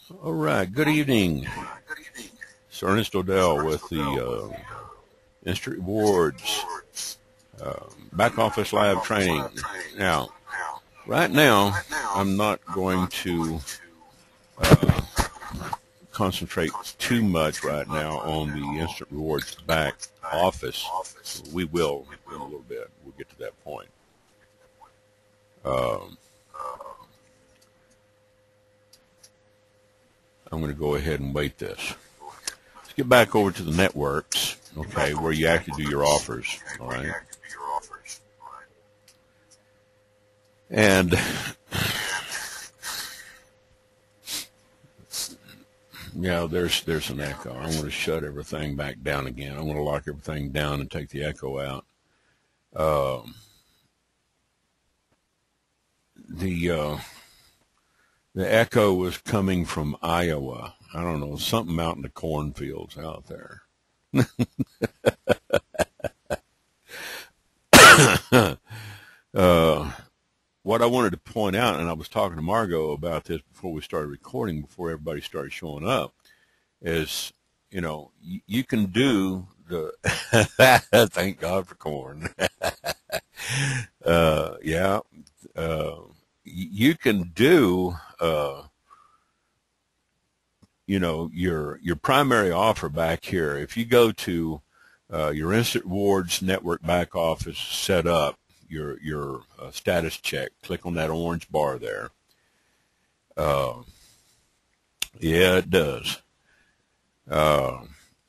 All right, good evening. It's Ernest ODell with the Instant Rewards Back Office Lab Training. Now, right now, I'm not going to concentrate too much right now on the Instant Rewards Back Office. We will in a little bit. We'll get to that point. I'm going to go ahead and wait this. Let's get back over to the networks, okay, where you actually do your offers, all right? And yeah, there's an echo. I'm going to shut everything back down again. I'm going to lock everything down and take the echo out. The echo was coming from Iowa. I don't know, something out in the cornfields out there. What I wanted to point out, and I was talking to Margot about this before we started recording, before everybody started showing up, is, you know, you can do the, thank God for corn. You can do, you know, your primary offer back here. If you go to your Instant Rewards Network Back Office setup, your status check, click on that orange bar there. Yeah, it does.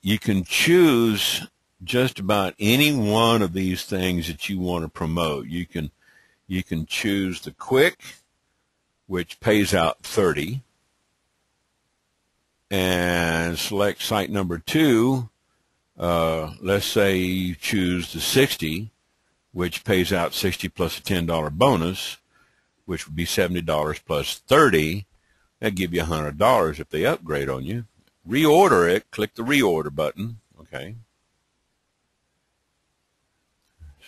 You can choose just about any one of these things that you want to promote. You can choose the quick, which pays out 30, and select site number 2. Let's say you choose the 60, which pays out 60 plus a $10 bonus, which would be $70 plus 30. That'd give you $100 if they upgrade on you. Reorder it, click the reorder button, okay.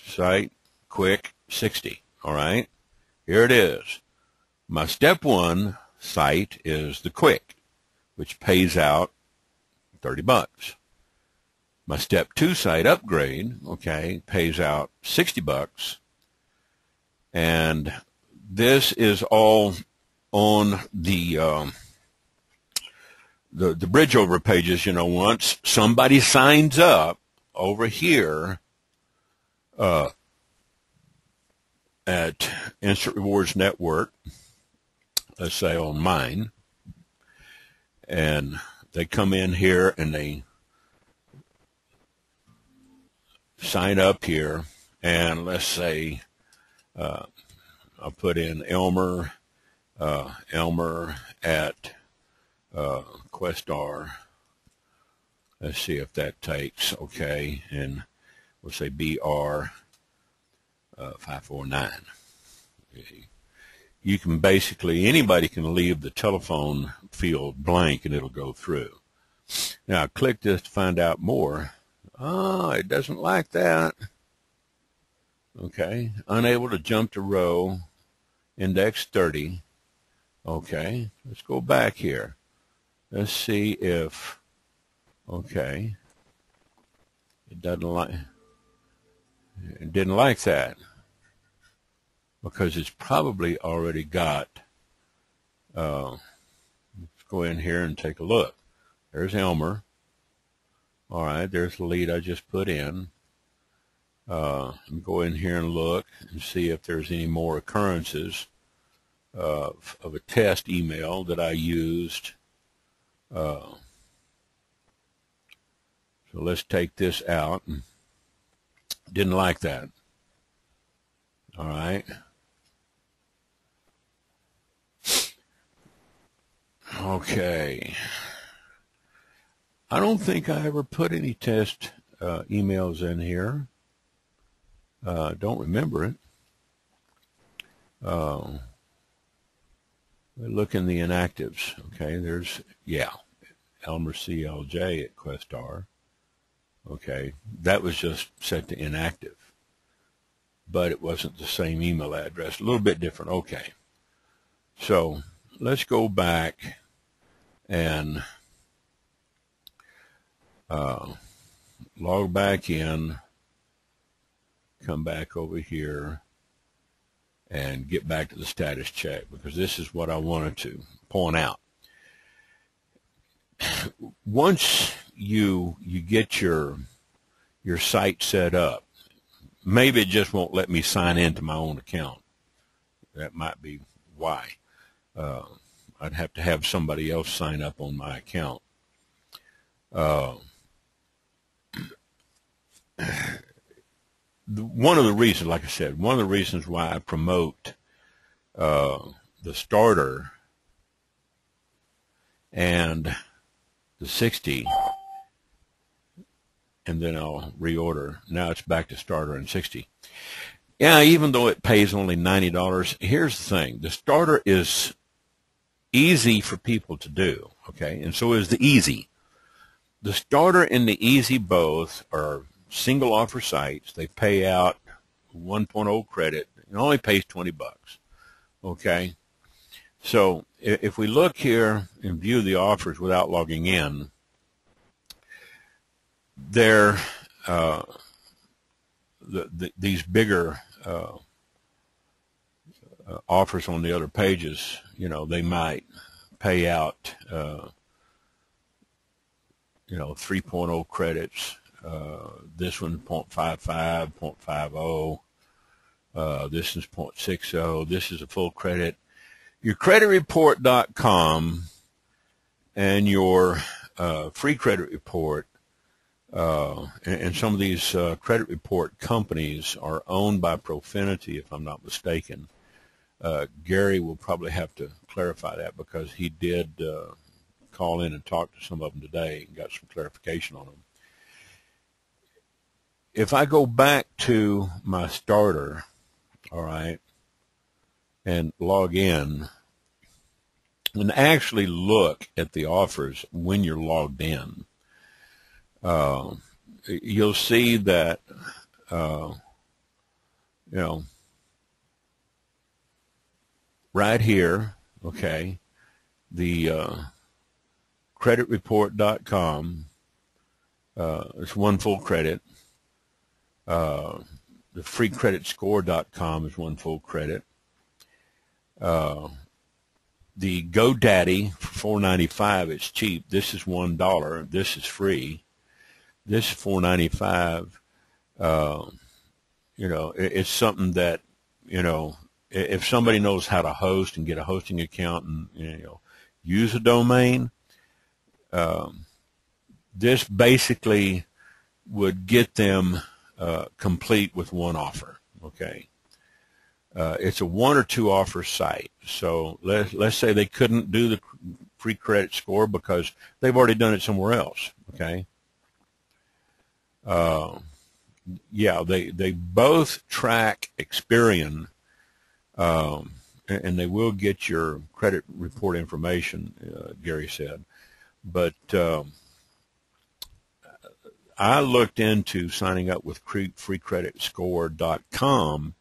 Site, quick, 60, all right. Here it is. My step 1 site is the quick, which pays out 30 bucks. My step 2 site upgrade, okay, pays out 60 bucks. And this is all on the bridge over pages. You know, once somebody signs up over here at Instant Rewards Network, let's say on mine, and they come in here and they sign up here, and let's say I'll put in Elmer at Questar. Let's see if that takes, okay, and we'll say BR 549. You can basically, anybody can leave the telephone field blank and it'll go through. Now click this to find out more. Oh, it doesn't like that. Okay, unable to jump to row, index 30. Okay, let's go back here. Let's see if, okay, it didn't like that, because it's probably already got, let's go in here and take a look. There's Elmer. All right, there's the lead I just put in. Go in here and look and see if there's any more occurrences of a test email that I used. So let's take this out. Didn't like that. All right. Okay. I don't think I ever put any test emails in here. Don't remember it. Look in the inactives. Okay, there's, yeah, Elmer CLJ at Questar. Okay, that was just set to inactive, but it wasn't the same email address. A little bit different. Okay, so let's go back and log back in, come back over here, and get back to the status check, because this is what I wanted to point out. Once you get your site set up, maybe it just won't let me sign into my own account. That might be why. I'd have to have somebody else sign up on my account. One of the reasons, like I said, one of the reasons why I promote the starter and the 60, and then I'll reorder. Now it's back to starter and 60. Yeah, even though it pays only $90, here's the thing. The starter is easy for people to do, okay, and so is the easy. The starter and the easy both are single offer sites. They pay out 1.0 credit. It only pays $20, okay? So if we look here and view the offers without logging in, they're these bigger offers on the other pages, you know, they might pay out 3.0 credits. This one 0.55, 0.50. This is 0.60. This is a full credit. Your creditreport.com and your free credit report, and some of these credit report companies are owned by Profinity, if I'm not mistaken. Gary will probably have to clarify that, because he did call in and talk to some of them today and got some clarification on them. If I go back to my starter, all right, and log in and actually look at the offers when you're logged in, you'll see that, right here, okay, the creditreport.com, it's one full credit. The freecreditscore.com is one full credit. The GoDaddy for $4.95, it's cheap. This is $1. This is free. This is $4.95. It's something that, if somebody knows how to host and get a hosting account and use a domain, this basically would get them complete with one offer. Okay, it's a one or two offer site. So let's say they couldn't do the free credit score because they've already done it somewhere else. Okay. Yeah, they both track Experian, and they will get your credit report information, Gary said. But I looked into signing up with freecreditscore.com,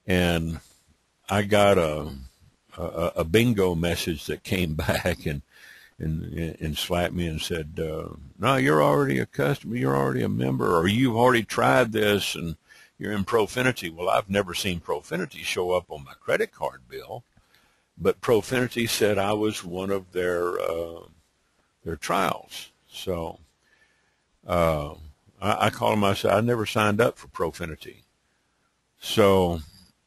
and I got a bingo message that came back and slapped me and said, no, you're already a customer, you're already a member, or you've already tried this and you're in Profinity. Well, I've never seen Profinity show up on my credit card bill, but Profinity said I was one of their trials. So I called them, I said, I never signed up for Profinity. So,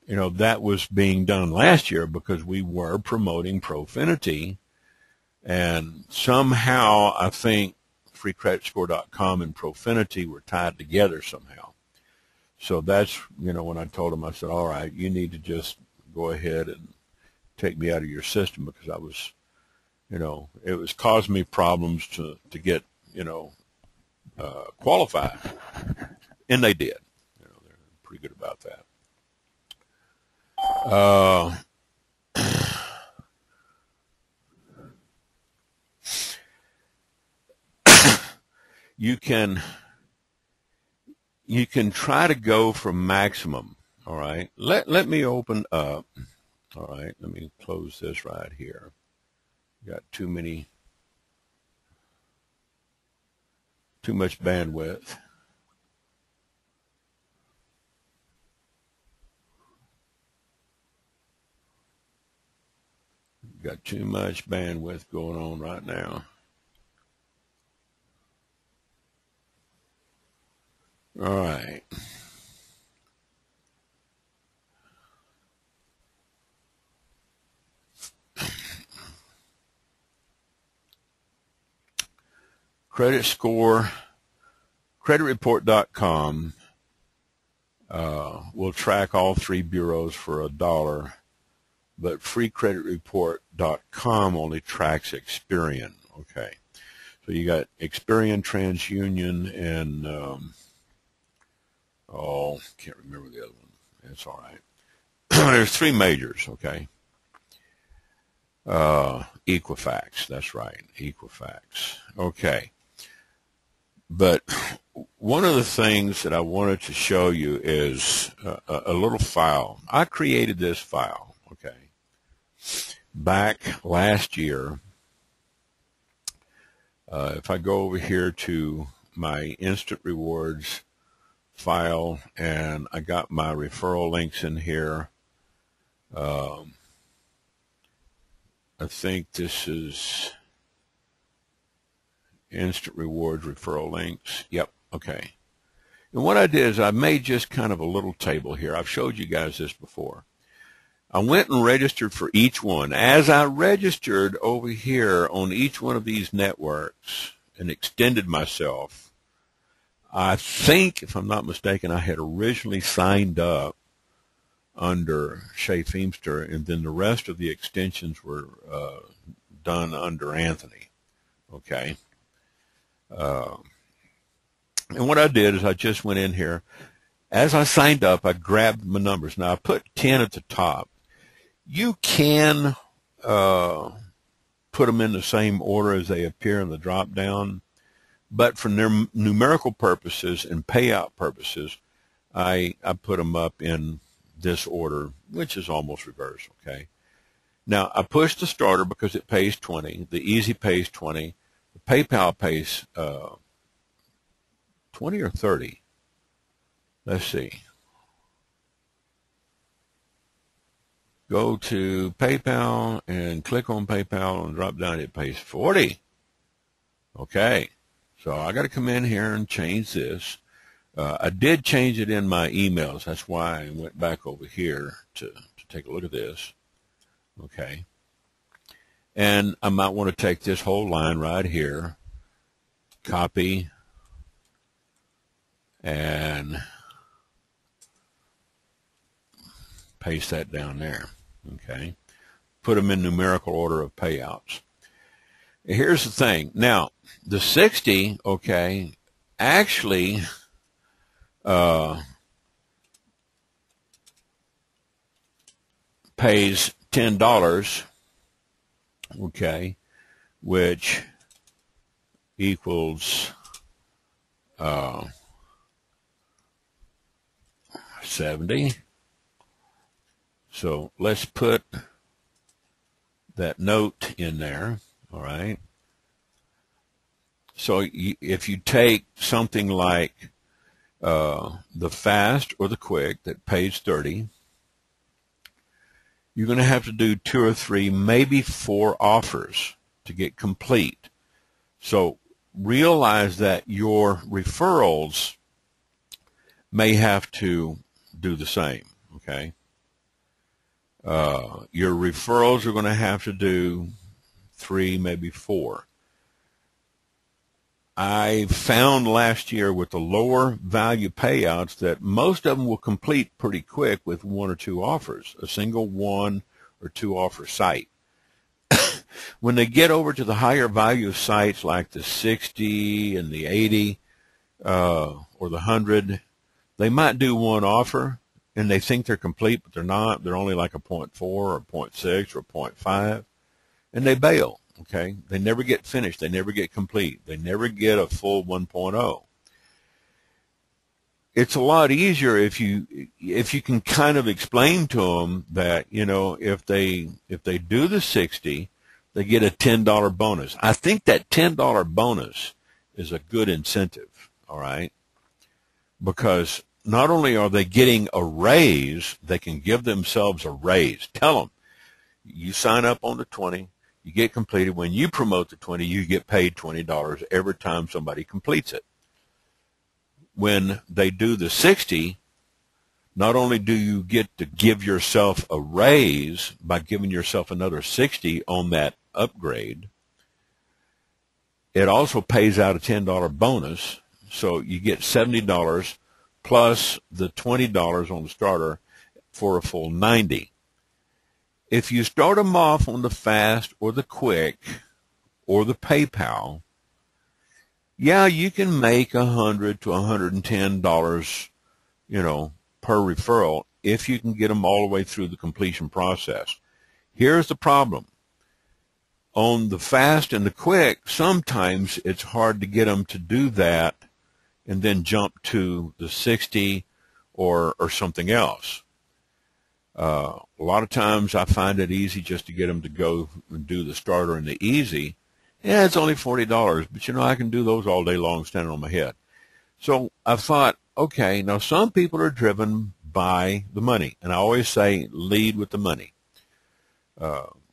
that was being done last year because we were promoting Profinity. And somehow I think freecreditscore.com and Profinity were tied together somehow. So that's, when I told him, I said, all right, you need to just go ahead and take me out of your system, because I was, it was causing me problems to get, qualified. And they did. They're pretty good about that. You can try to go for maximum. All right. Let me open up. All right. Let me close this right here. Got too many Too much bandwidth. Got too much bandwidth going on right now. All right. Credit score, creditreport.com will track all three bureaus for $1, but freecreditreport.com only tracks Experian. Okay, so you got Experian, TransUnion, and can't remember the other one. That's all right. There's three majors. Okay. Equifax. That's right. Equifax. Okay. But one of the things that I wanted to show you is a little file. I created this file, okay, back last year. If I go over here to my Instant Rewards file, and I got my referral links in here. I think this is Instant Rewards referral links. Yep. Okay. And what I did is I made just kind of a little table here. I've showed you guys this before. I went and registered for each one. As I registered over here on each one of these networks and extended myself, I think, if I'm not mistaken, I had originally signed up under Shea Feemster, and then the rest of the extensions were done under Anthony. Okay. And what I did is I just went in here. As I signed up, I grabbed my numbers. Now, I put 10 at the top. You can put them in the same order as they appear in the drop-down, but for numerical purposes and payout purposes, I put them up in this order, which is almost reverse, okay? Now, I pushed the starter because it pays 20. The easy pays 20. The PayPal pays 20 or 30. Let's see. Go to PayPal and click on PayPal and drop down. It pays 40. Okay. So I got to come in here and change this. I did change it in my emails. That's why I went back over here to take a look at this. Okay. And I might want to take this whole line right here, copy, and paste that down there. Okay. Put them in numerical order of payouts. Here's the thing. Now, the 60, okay, actually pays $10, okay, which equals 70. So let's put that note in there, all right? So if you take something like the fast or the quick that pays 30, you're going to have to do 2 or 3, maybe 4 offers to get complete. So realize that your referrals may have to do the same, okay? Your referrals are going to have to do 3, maybe 4. I found last year with the lower value payouts that most of them will complete pretty quick with 1 or 2 offers, a single 1 or 2 offer site. When they get over to the higher value sites like the 60 and the 80 or the 100, they might do 1 offer and they think they're complete, but they're not. They're only like a 0.4 or 0.6 or 0.5, and they bail. Okay, they never get finished. They never get complete. They never get a full 1.0. It's a lot easier if you can kind of explain to them that, you know, if they do the 60, they get a $10 bonus. I think that $10 bonus is a good incentive, all right? Because not only are they getting a raise, they can give themselves a raise. Tell them, you sign up on the 20, you get completed. When you promote the 20, you get paid $20 every time somebody completes it. When they do the 60, not only do you get to give yourself a raise by giving yourself another 60 on that upgrade, it also pays out a $10 bonus. So you get $70 plus the $20 on the starter for a full 90. If you start them off on the fast or the quick or the PayPal, yeah, you can make $100 to $110, per referral if you can get them all the way through the completion process. Here's the problem. On the fast and the quick, sometimes it's hard to get them to do that and then jump to the 60 or something else. A lot of times I find it easy just to get them to go and do the starter and the easy. Yeah, it's only $40, but I can do those all day long standing on my head. So I thought, okay, now some people are driven by the money, and I always say lead with the money.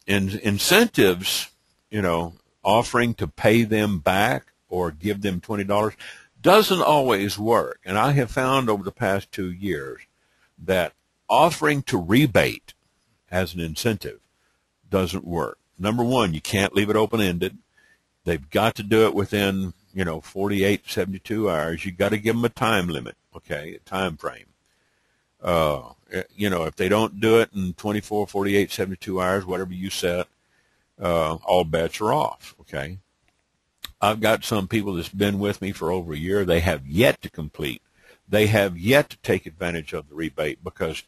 Incentives, offering to pay them back or give them $20 doesn't always work. And I have found over the past 2 years that offering to rebate as an incentive doesn't work. Number one, you can't leave it open-ended. They've got to do it within 48, 72 hours. You got to give them a time limit, okay, a time frame. If they don't do it in 24, 48, 72 hours, whatever you set, all bets are off, okay? I've got some people that's been with me for over a year. They have yet to complete. They have yet to take advantage of the rebate because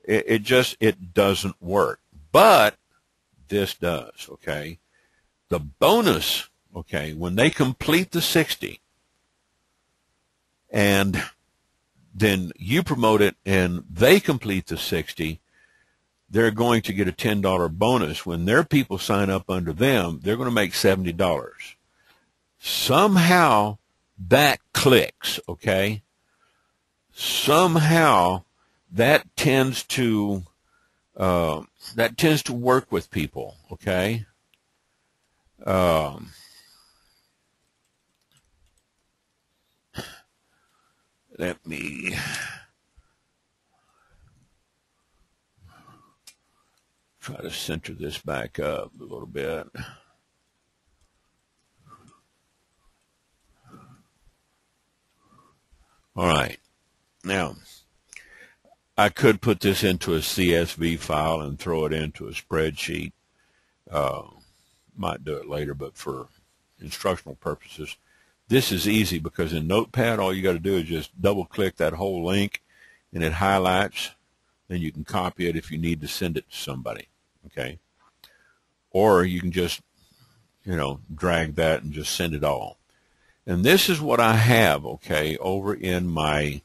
it doesn't work. But this does, okay? The bonus, okay, when they complete the 60 and then you promote it and they complete the 60, they're going to get a $10 bonus. When their people sign up under them, they're going to make $70. Somehow that clicks, okay? Somehow that tends to work with people, okay? Let me try to center this back up a little bit. All right. Now, I could put this into a CSV file and throw it into a spreadsheet. Might do it later, but for instructional purposes, this is easy because in Notepad, all you got to do is just double-click that whole link, and it highlights. Then you can copy it if you need to send it to somebody, okay? Or you can just, drag that and just send it all. And this is what I have, okay, over in my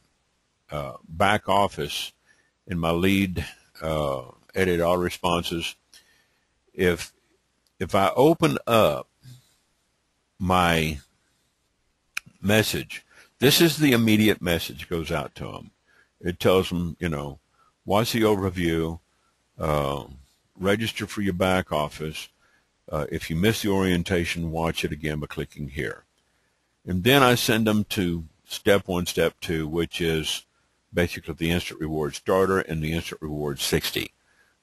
back office in my lead edit all responses. If I open up my message, this is the immediate message goes out to them. It tells them, watch the overview, register for your back office. If you miss the orientation, watch it again by clicking here. And then I send them to step 1, step 2, which is basically the instant reward starter and the instant reward 60.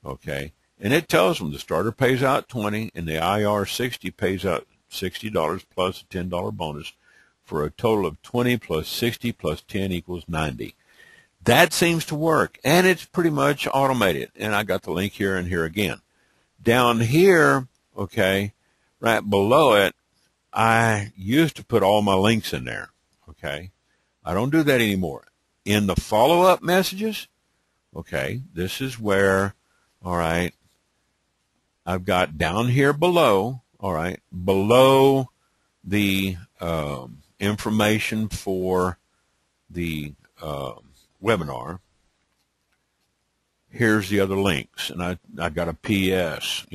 Okay. And it tells them the starter pays out 20 and the IR 60 pays out $60 plus a $10 bonus for a total of 20 plus 60 plus 10 equals 90. That seems to work, and it's pretty much automated. And I got the link here and here again. Down here, okay, right below it, I used to put all my links in there, okay. I don't do that anymore. In the follow-up messages, okay, this is where, all right, I've got down here below, all right, below the information for the webinar, here's the other links, and I got a PS,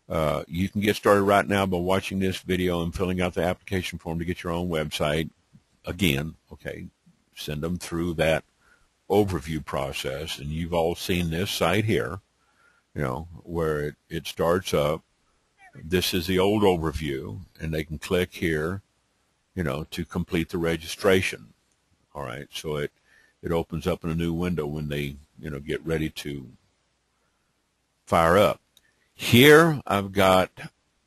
You can get started right now by watching this video and filling out the application form to get your own website. Again, okay, send them through that overview process, and you've all seen this site here, you know, where it starts up. This is the old overview, and they can click here, you know, to complete the registration. All right, so it opens up in a new window when they, you know, get ready to fire up. Here I've got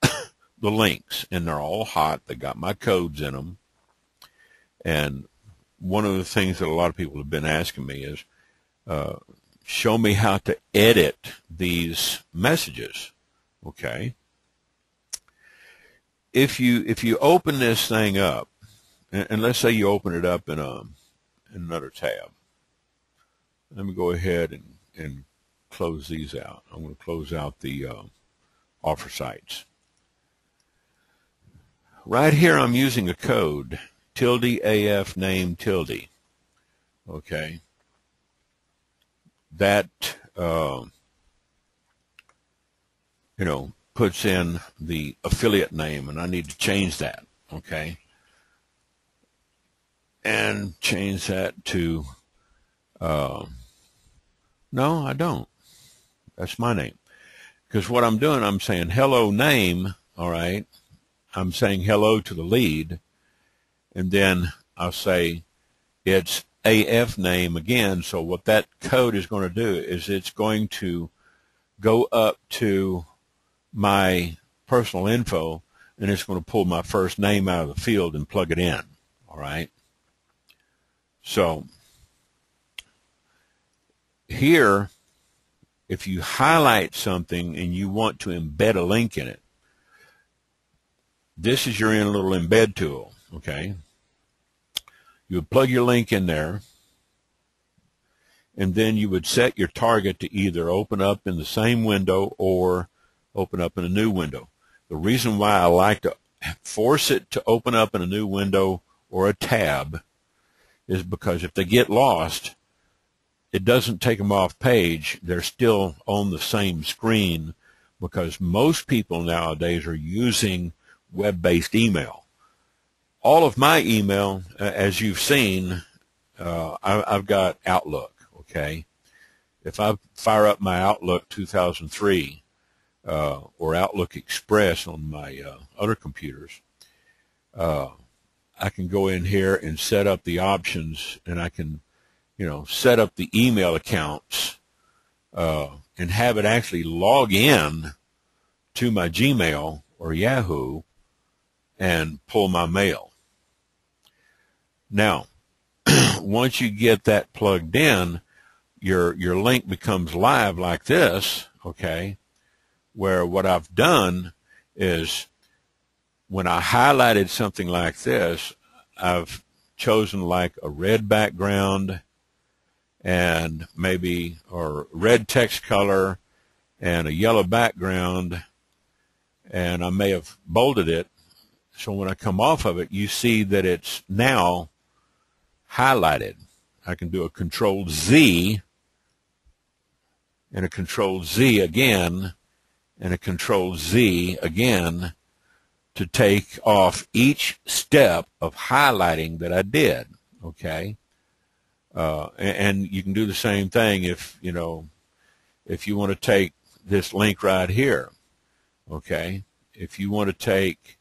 the links, and they're all hot. They got my codes in them. And one of the things that a lot of people have been asking me is, show me how to edit these messages. Okay. If you open this thing up, and let's say you open it up in another tab. Let me go ahead and close these out. I'm going to close out the offer sites. Right here I'm using a code, ~AF name ~. Okay. That, you know, puts in the affiliate name, and I need to change that. Okay. And change that to, no, I don't. That's my name. Because what I'm doing, I'm saying hello name, all right. I'm saying hello to the lead, and then I'll say it's AF name again. So what that code is going to do is it's going to go up to my personal info, and it's going to pull my first name out of the field and plug it in, all right. So here, if you highlight something and you want to embed a link in it, this is your little embed tool, okay? You would plug your link in there, and then you would set your target to either open up in the same window or open up in a new window. The reason why I like to force it to open up in a new window or a tab is because if they get lost, it doesn't take them off page. They're still on the same screen, because most people nowadays are using web-based email. All of my email, as you've seen, I've got Outlook, okay? If I fire up my Outlook 2003 or Outlook Express on my other computers, I can go in here and set up the options, and I can, you know, set up the email accounts and have it actually log in to my Gmail or Yahoo and pull my mail. Now, once you get that plugged in, your link becomes live like this, okay, where what I've done is, when I highlighted something like this, I've chosen like a red background and maybe, or red text color and a yellow background, and I may have bolded it. So when I come off of it, you see that it's now highlighted. I can do a Control-Z and a Control-Z again and a Control-Z again to take off each step of highlighting that I did, okay? And you can do the same thing if, you know, if you want to take this link right here, okay? If you want to take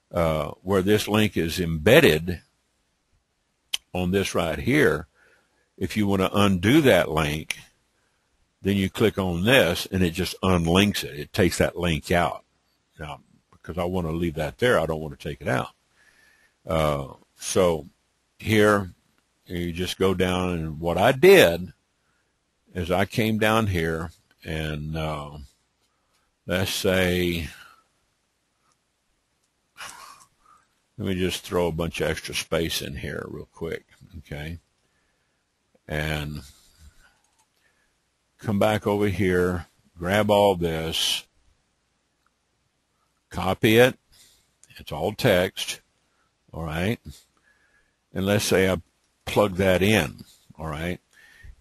where this link is embedded on this right here, if you want to undo that link, then you click on this and it just unlinks it. It takes that link out. Now, because I want to leave that there, I don't want to take it out. So here, you just go down, and what I did is I came down here and let's say, let me just throw a bunch of extra space in here real quick, okay? And come back over here, grab all this, copy it. It's all text, all right? And let's say I plug that in, all right?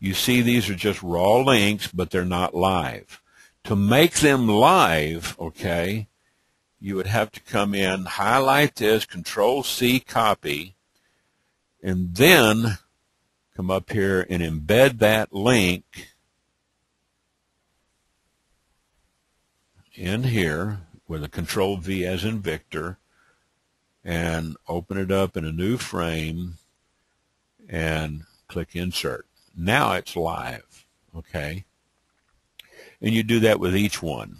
You see these are just raw links, but they're not live. To make them live, okay, you would have to come in, highlight this, Control-C, copy, and then come up here and embed that link in here with a Control-V as in Victor, and open it up in a new frame and click Insert. Now it's live, okay? And you do that with each one.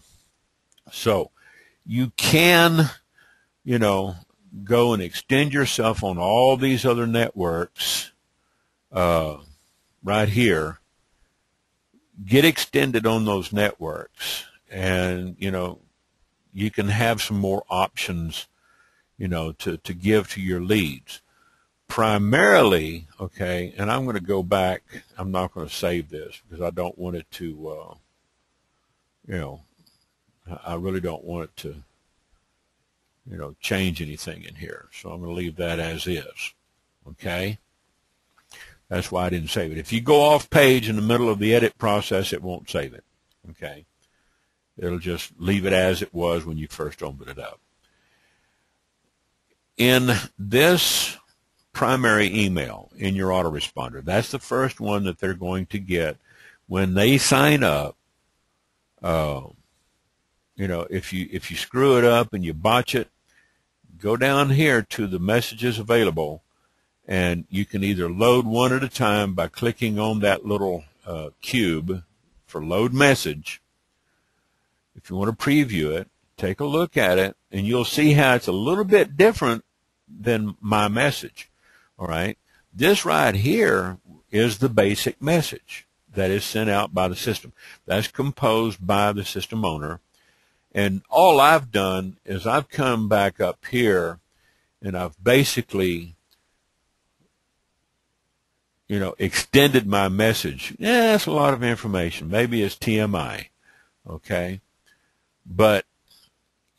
So you can, you know, go and extend yourself on all these other networks right here. Get extended on those networks, and, you know, you can have some more options, you know, to give to your leads. Primarily, okay, and I'm going to go back. I'm not going to save this because I don't want it to, you know, I really don't want it to, you know, change anything in here. So I'm going to leave that as is, okay? That's why I didn't save it. If you go off page in the middle of the edit process, it won't save it, okay? It'll just leave it as it was when you first opened it up. In this primary email in your autoresponder, that's the first one that they're going to get when they sign up. You know, if you screw it up and you botch it, go down here to the messages available, and you can either load one at a time by clicking on that little cube for load message. If you want to preview it, take a look at it, and you'll see how it's a little bit different than my message. All right, this right here is the basic message that is sent out by the system. That's composed by the system owner. And all I've done is I've come back up here and I've basically, you know, extended my message. Yeah, that's a lot of information. Maybe it's TMI, okay? But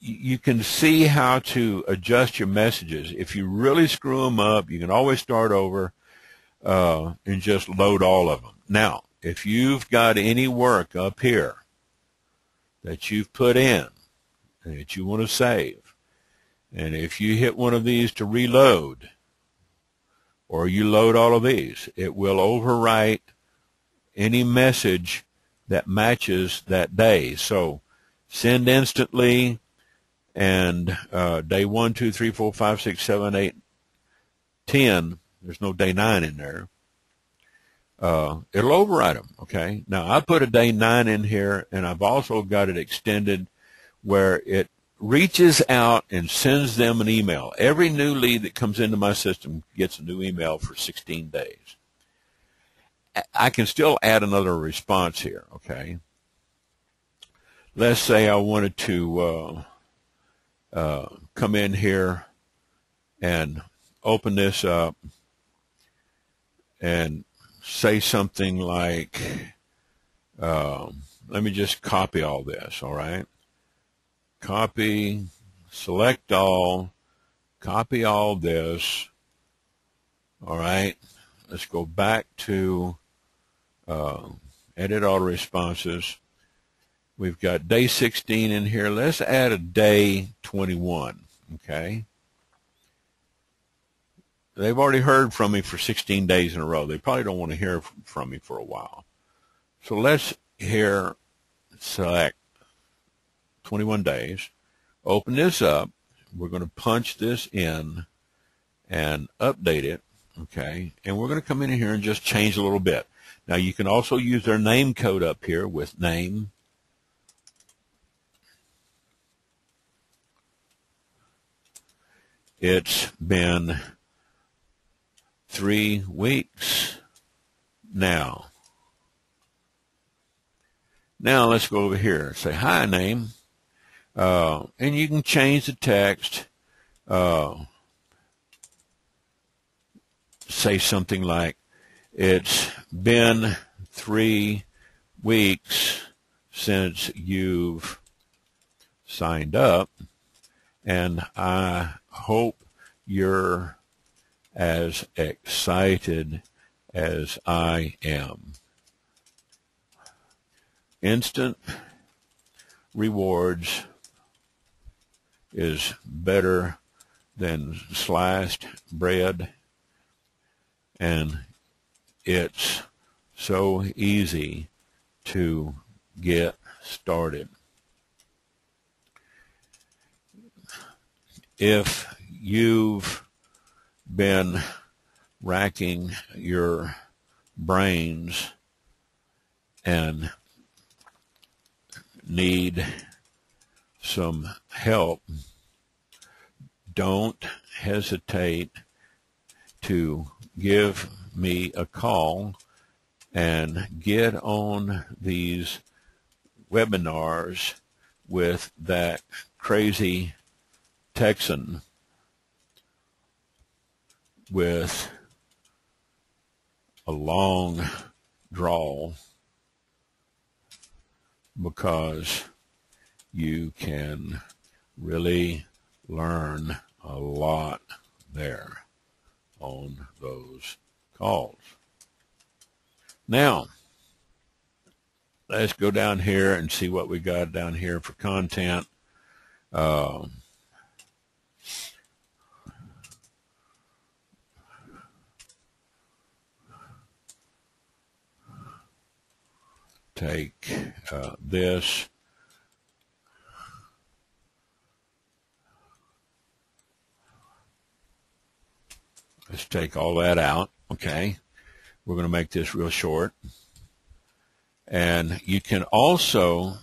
you can see how to adjust your messages. If you really screw them up, you can always start over and just load all of them. Now, if you've got any work up here that you've put in and that you want to save, and if you hit one of these to reload, or you load all of these, it will overwrite any message that matches that day. So send instantly, and day 1, 2, 3, 4, 5, 6, 7, 8, 10, there's no day 9 in there. It'll override them, okay? Now, I put a day 9 in here, and I've also got it extended where it reaches out and sends them an email. Every new lead that comes into my system gets a new email for 16 days. I can still add another response here, okay? Let's say I wanted to come in here and open this up and say something like, let me just copy all this, all right? Copy, select all, copy all this, all right? Let's go back to edit all responses. We've got day 16 in here. Let's add a day 21, okay? They've already heard from me for 16 days in a row. They probably don't want to hear from me for a while. So let's here select 21 days. Open this up. We're going to punch this in and update it, okay? And we're going to come in here and just change a little bit. Now, you can also use their name code up here with name. It's been 3 weeks now. Now let's go over here and say, hi, name. And you can change the text. Say something like, it's been 3 weeks since you've signed up, and I hope you're as excited as I am. Instant rewards is better than sliced bread, and it's so easy to get started. If you've been racking your brains and need some help, don't hesitate to give me a call and get on these webinars with that crazy Texan with a long drawl, because you can really learn a lot there on those calls. Now, let's go down here and see what we got down here for content. Take this. Let's take all that out, okay? We're going to make this real short. And you can also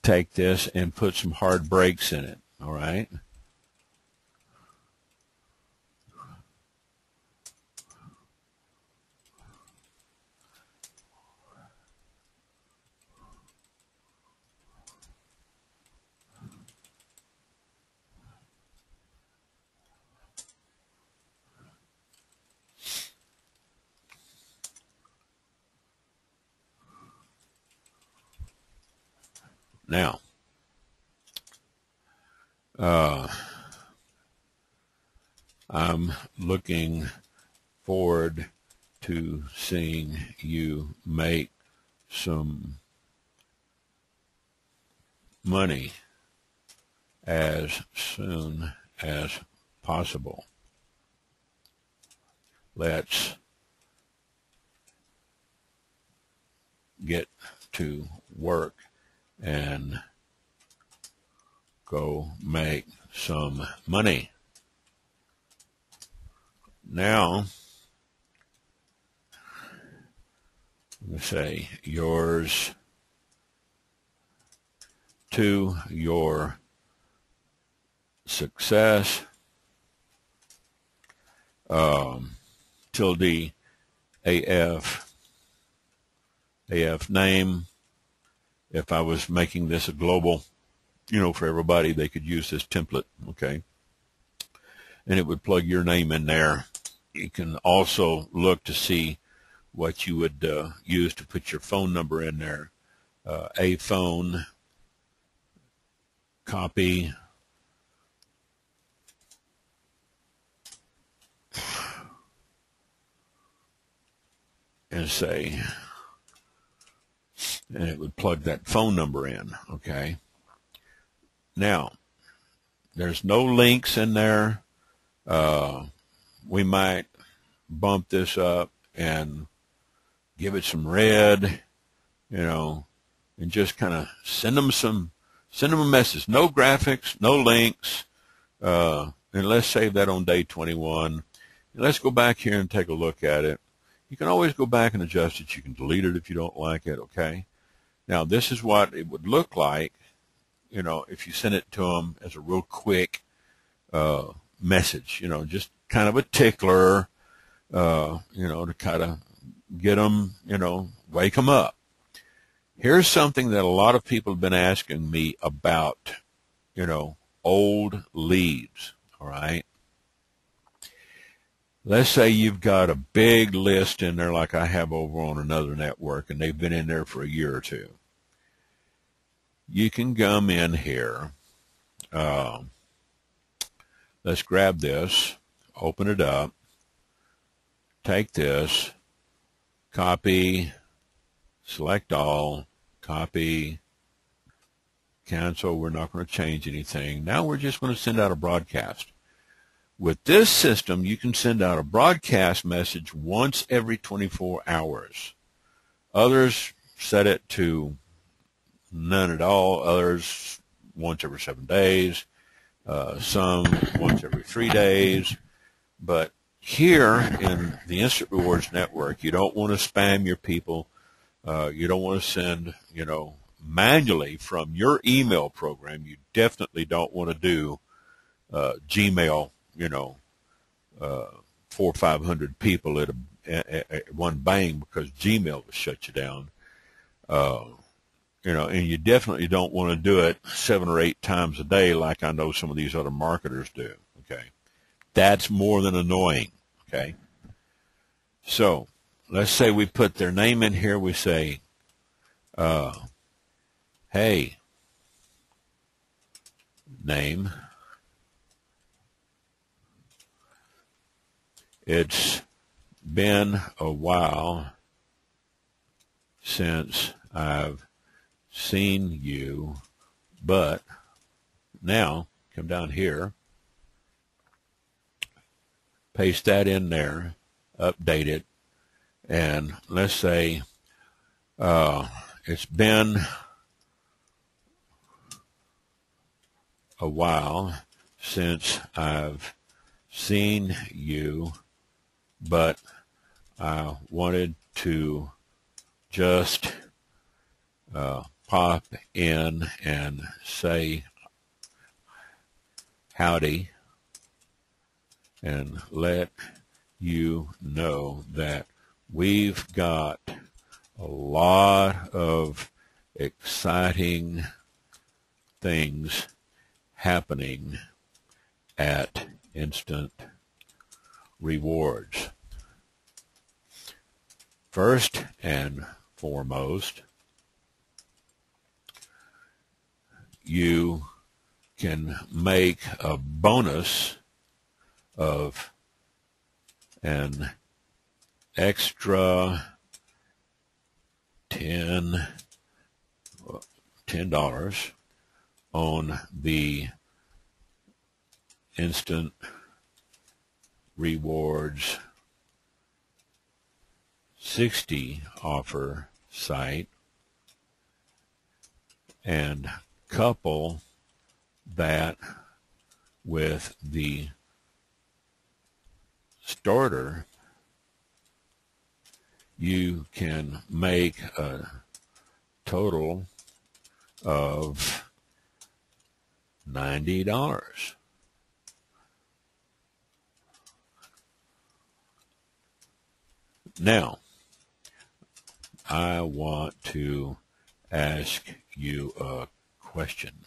take this and put some hard breaks in it, all right? Now, I'm looking forward to seeing you make some money as soon as possible. Let's get to work and go make some money. Now, let's say yours to your success, tilde AF name. If I was making this a global, for everybody, they could use this template, okay? And it would plug your name in there. You can also look to see what you would use to put your phone number in there. A phone, copy, and say, and it would plug that phone number in, okay? Now, there's no links in there. We might bump this up and give it some red, and just kind of send them a message. No graphics, no links, and let's save that on day 21. And let's go back here and take a look at it. You can always go back and adjust it. You can delete it if you don't like it, okay? Now, this is what it would look like, if you send it to them as a real quick message, just kind of a tickler, to kind of get them, wake them up. Here's something that a lot of people have been asking me about, old leads, all right? Let's say you've got a big list in there like I have over on another network, and they've been in there for a year or two. You can come in here. Let's grab this, open it up, take this, copy, select all, copy, cancel. We're not going to change anything. Now we're just going to send out a broadcast. With this system, you can send out a broadcast message once every 24 hours. Others set it to none at all. Others once every 7 days. Some once every 3 days. But here in the Instant Rewards Network, you don't want to spam your people. You don't want to send, manually from your email program. You definitely don't want to do Gmail, 400 or 500 people at one bang, because Gmail will shut you down. And you definitely don't want to do it 7 or 8 times a day like I know some of these other marketers do, okay? That's more than annoying, okay? So let's say we put their name in here. We say, hey, name, it's been a while since I've seen you, but now come down here, paste that in there, update it, and let's say it's been a while since I've seen you, but I wanted to just pop in and say howdy and let you know that we've got a lot of exciting things happening at Instant Rewards. First and foremost, you can make a bonus of an extra $10 on the Instant Rewards 60 offer site, and couple that with the starter, you can make a total of $90. Now, I want to ask you a question.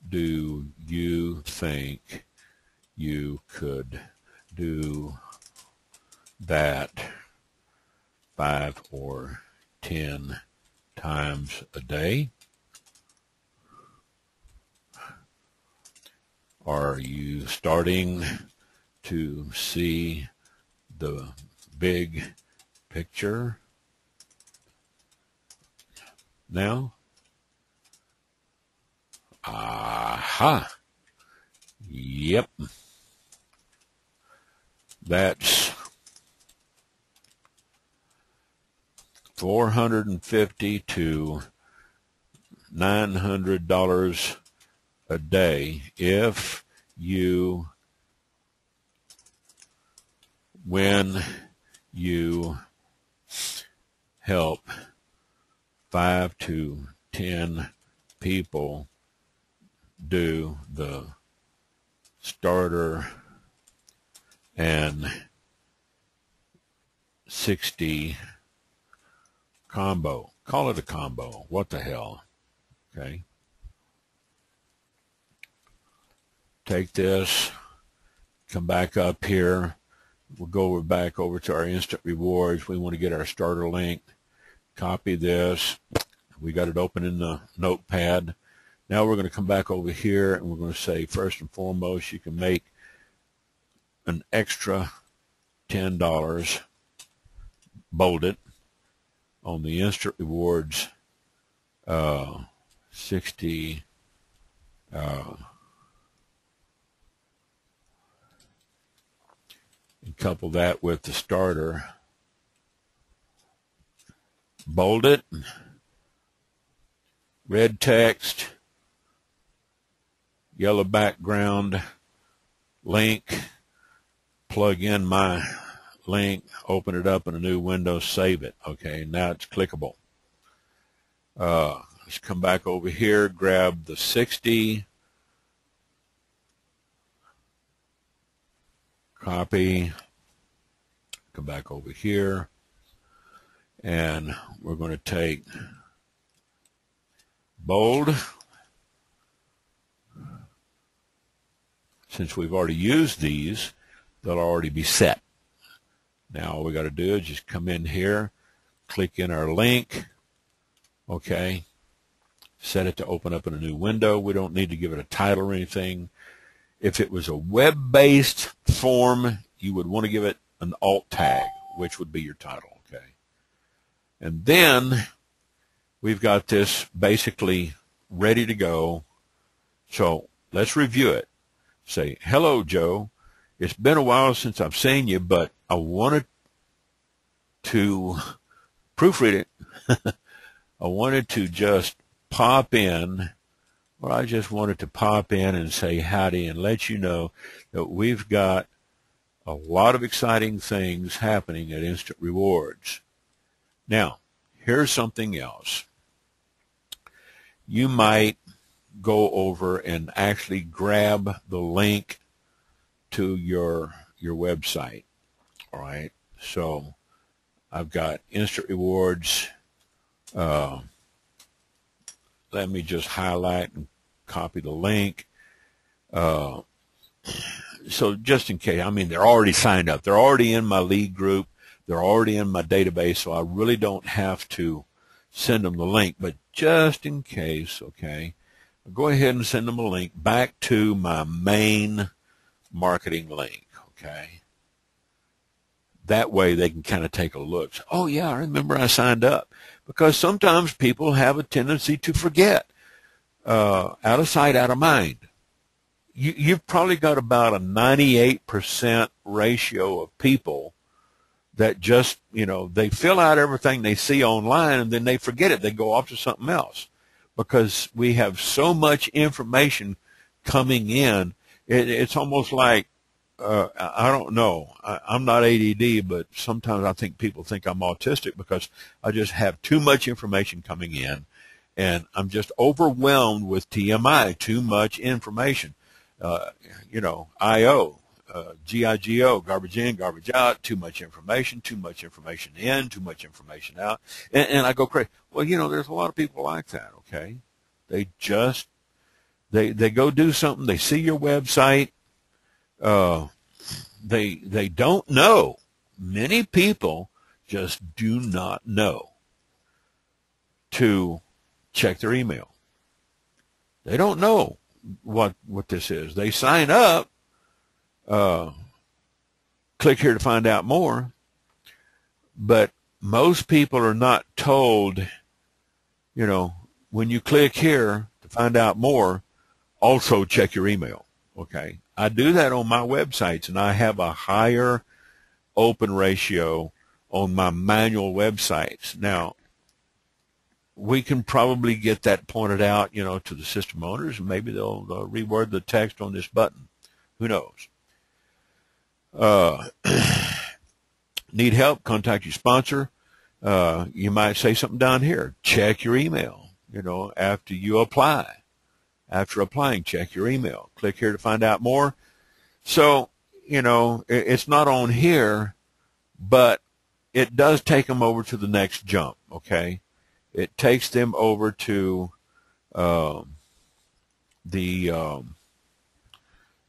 Do you think you could do that 5 or 10 times a day? Are you starting to see the big picture now? Aha! Yep. That's $450 to $900 a day if you, when you help 5 to 10 people do the starter and 60 combo. Call it a combo. What the hell? Okay. Take this, come back up here. We'll go back over to our Instant Rewards. We want to get our starter link. Copy this. We got it open in the notepad. Now we're going to come back over here and we're going to say, first and foremost, you can make an extra $10, bold it, on the Instant Rewards 60, and couple that with the starter. Bold it, red text, yellow background, link, plug in my link, open it up in a new window, save it. Okay, now it's clickable. Let's come back over here, grab the 60, copy, come back over here, and we're going to take bold. Since we've already used these, they'll already be set. Now all we got to do is just come in here, click in our link, okay, set it to open up in a new window. We don't need to give it a title or anything. If it was a web-based form, you would want to give it an alt tag, which would be your title, okay. And then we've got this basically ready to go. So let's review it. Say, hello, Joe. It's been a while since I've seen you, but I wanted to proofread it. I wanted to just pop in, or I just wanted to pop in and say howdy and let you know that we've got a lot of exciting things happening at Instant Rewards. Now, here's something else. You might go over and actually grab the link to your website. All right. So I've got Instant Rewards. Let me just highlight and copy the link. So just in case, I mean, they're already signed up. They're already in my lead group. They're already in my database, so I really don't have to send them the link. But just in case, okay, I'll go ahead and send them a link back to my main marketing link, okay? That way they can kind of take a look. Oh, yeah, I remember I signed up. Because sometimes people have a tendency to forget. Out of sight, out of mind. You've probably got about a 98% ratio of people that just, you know, they fill out everything they see online and then they forget it. They go off to something else. Because we have so much information coming in, it's almost like, I don't know. I'm not ADD, but sometimes I think people think I'm autistic because I just have too much information coming in, and I'm just overwhelmed with TMI, too much information. You know, I.O., GIGO, garbage in, garbage out, too much information in, too much information out, and I go crazy. Well, you know, there's a lot of people like that, okay? They just, they go do something, they see your website, they don't know. Many people just do not know to check their email. They don't know what this is. They sign up, click here to find out more, but most people are not told, you know, when you click here to find out more, also check your email, okay? I do that on my websites, and I have a higher open ratio on my manual websites. Now, we can probably get that pointed out, you know, to the system owners, and maybe they'll reword the text on this button. Who knows? Need help? Contact your sponsor. You might say something down here. Check your email, you know, after you apply. After applying, check your email. Click here to find out more. So, you know, it's not on here, but it does take them over to the next jump, okay? It takes them over to the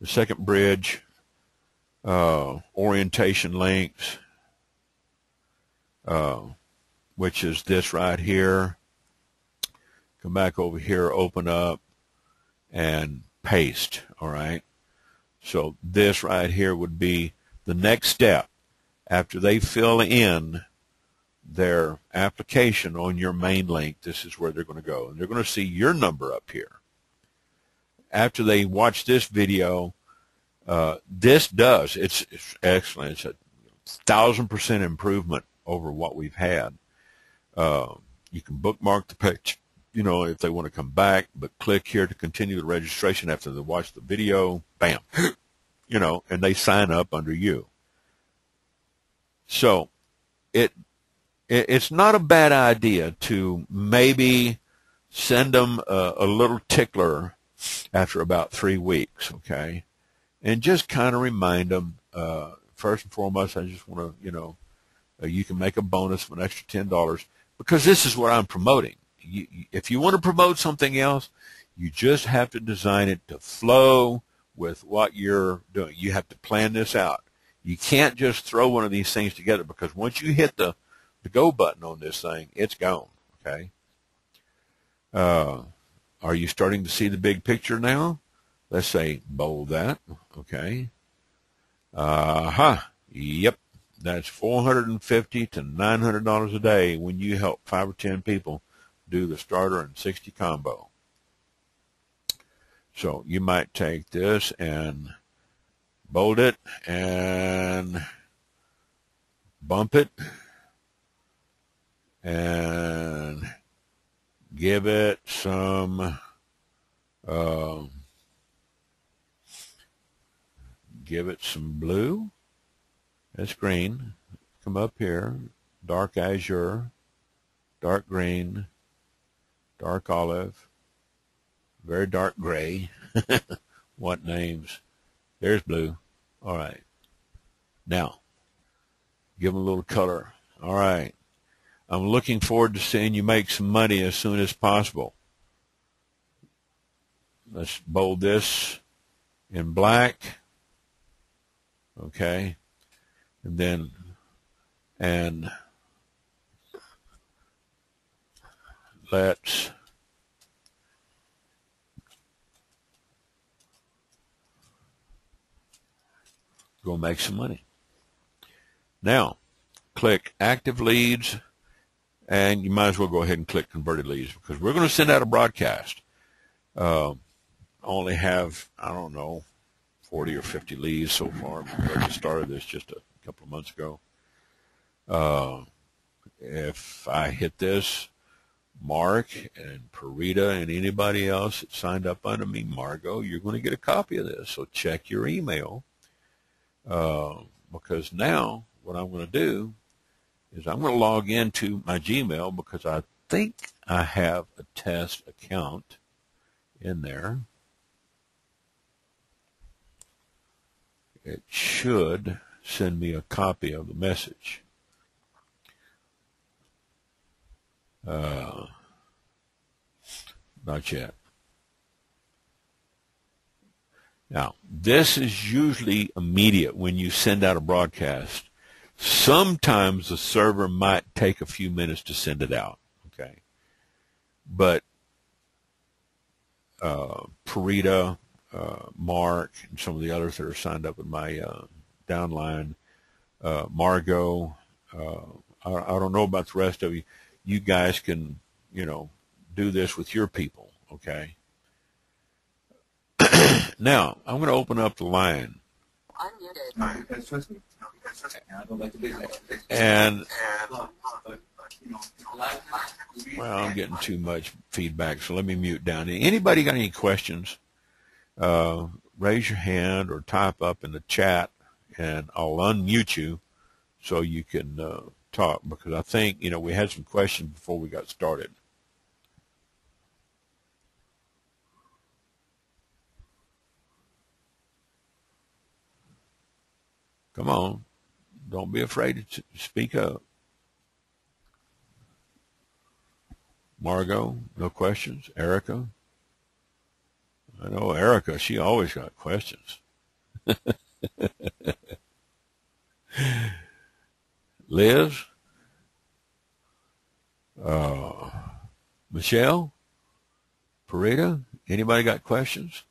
second bridge, orientation links, which is this right here. Come back over here, open up, and paste, all right? So this right here would be the next step. After they fill in their application on your main link, this is where they're going to go. And they're going to see your number up here. After they watch this video, it's excellent. It's a 1,000% improvement over what we've had. You can bookmark the page, if they want to come back, but click here to continue the registration after they watch the video, bam, and they sign up under you. So it's not a bad idea to maybe send them a little tickler after about 3 weeks, okay? And just kind of remind them, first and foremost, I just want to, you can make a bonus of an extra $10 because this is what I'm promoting. If you want to promote something else, you just have to design it to flow with what you're doing. You have to plan this out. You can't just throw one of these things together because once you hit the go button on this thing, it's gone, okay? Are you starting to see the big picture now? Let's say bold that, okay? Yep, that's $450 to $900 a day when you help 5 or 10 people do the starter and 60 combo. So you might take this and bold it and bump it and give it some blue. That's green. Come up here, dark azure, dark green, dark olive, very dark gray. What names? There's blue. All right. Now, give them a little color. All right. I'm looking forward to seeing you make some money as soon as possible. Let's bold this in black. Okay. And let's go make some money. Now, click active leads, and you might as well go ahead and click converted leads because we're going to send out a broadcast. Only have, I don't know, 40 or 50 leads so far because I started this just a couple of months ago. If I hit this, Mark and Parita and anybody else that signed up under me, Margot, you're going to get a copy of this. So check your email because now what I'm going to do is I'm going to log into my Gmail because I think I have a test account in there. It should send me a copy of the message. Not yet. Now, this is usually immediate when you send out a broadcast. Sometimes the server might take a few minutes to send it out, okay? But Parita, Mark, and some of the others that are signed up in my downline, Margot, I don't know about the rest of you. You guys can, do this with your people, okay? Now, I'm going to open up the line. And, well, I'm getting too much feedback, so let me mute down. Anybody got any questions? Raise your hand or type up in the chat, and I'll unmute you so you can talk, because I think, we had some questions before we got started. Come on. Don't be afraid to speak up. Margot, no questions? Erica? I know Erica, she always got questions. Liz? Michelle? Parita? Anybody got questions?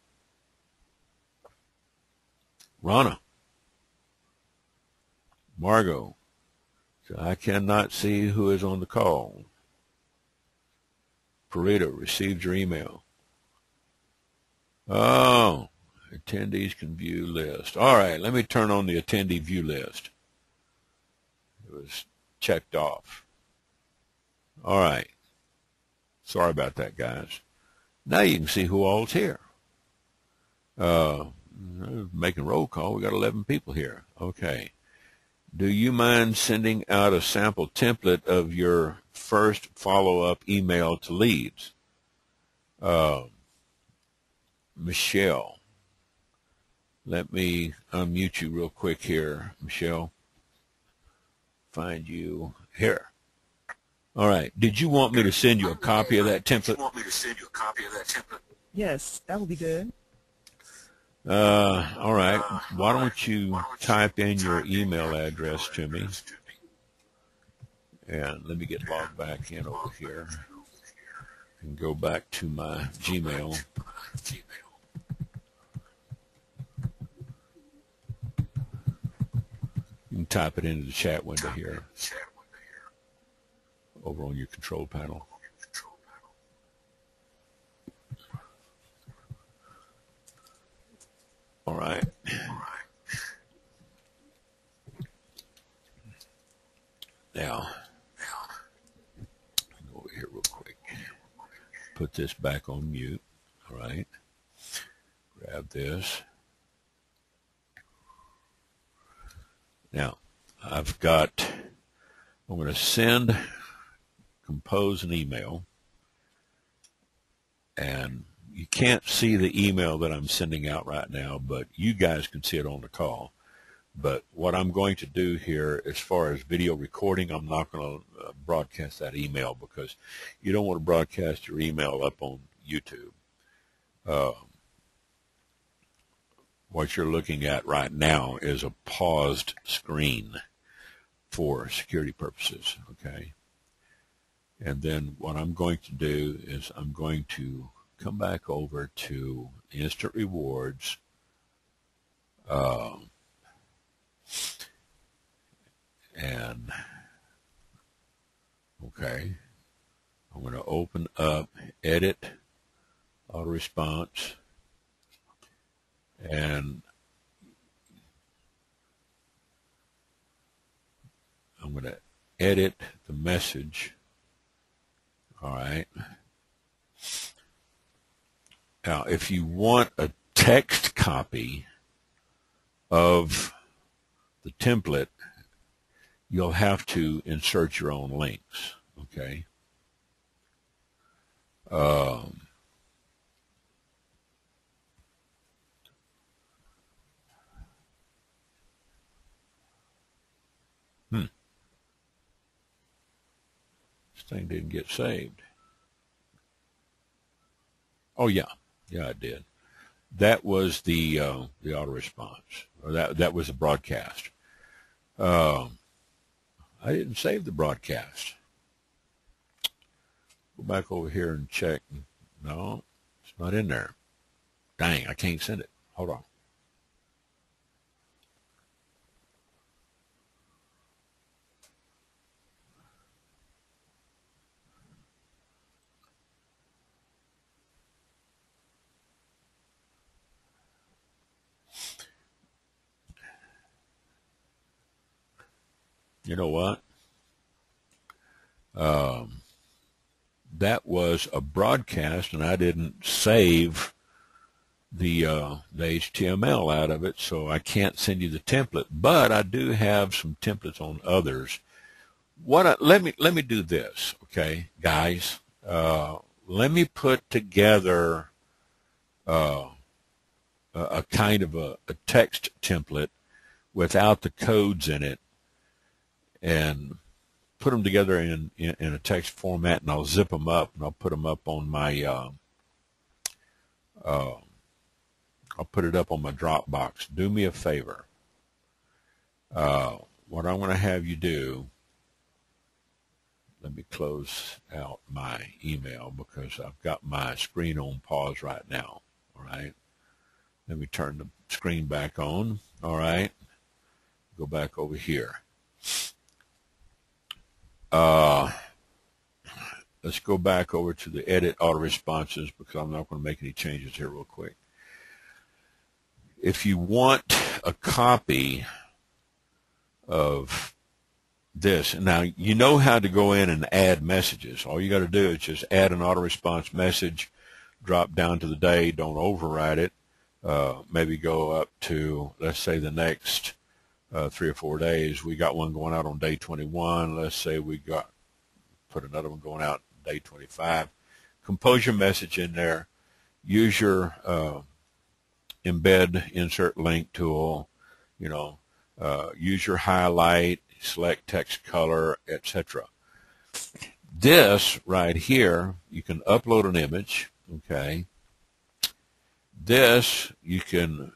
Rana? Margot? So I cannot see who is on the call. Perito received your email. Oh, attendees can view list. All right, let me turn on the attendee view list. It was checked off. All right. Sorry about that, guys. Now you can see who all's here. Making roll call. We got 11 people here. Okay. Do you mind sending out a sample template of your first follow-up email to leads? Michelle. Let me unmute you real quick here, Michelle. Find you here. All right. Did you want me to send you a copy of that template? Yes, that would be good. All right. Why don't you type in your email address to me? And let me get logged back in over here and go back to my Gmail. You can type it into the chat window here over on your control panel. All right. Now, go over here real quick. Put this back on mute. All right. Grab this. Now, I'm going to compose an email, and you can't see the email that I'm sending out right now, but you guys can see it on the call. But what I'm going to do here, as far as video recording, I'm not going to broadcast that email because you don't want to broadcast your email up on YouTube. What you're looking at right now is a paused screen for security purposes, okay? And then what I'm going to do is I'm going to come back over to Instant Rewards, and okay, I'm going to open up Edit Auto Response, and I'm going to edit the message. All right. Now, if you want a text copy of the template, you'll have to insert your own links, okay? This thing didn't get saved. Oh, yeah. Yeah, it did. That was the auto response, or that was the broadcast. I didn't save the broadcast. Go back over here and check. No, it's not in there. Dang, I can't send it. Hold on. You know what? That was a broadcast, and I didn't save the HTML out of it, so I can't send you the template. But I do have some templates on others. Let me do this, okay, guys. Let me put together a kind of a text template without the codes in it, and put them together in a text format, and I'll zip them up, and I'll put them up on my I'll put it up on my Dropbox. Do me a favor. What I'm going to have you do, let me close out my email because I've got my screen on pause right now. All right. Let me turn the screen back on. All right. Go back over here. Let's go back over to the edit auto responses because I'm not going to make any changes here real quick. If you want a copy of this, now you know how to go in and add messages. All you got to do is just add an auto response message, drop down to the day, don't override it. Maybe go up to, let's say, the next 3 or 4 days. We got one going out on day 21. Let's say we put another one going out day 25. Compose your message in there. Use your embed insert link tool. Use your highlight, select text color, etc. This right here, you can upload an image. Okay. This, you can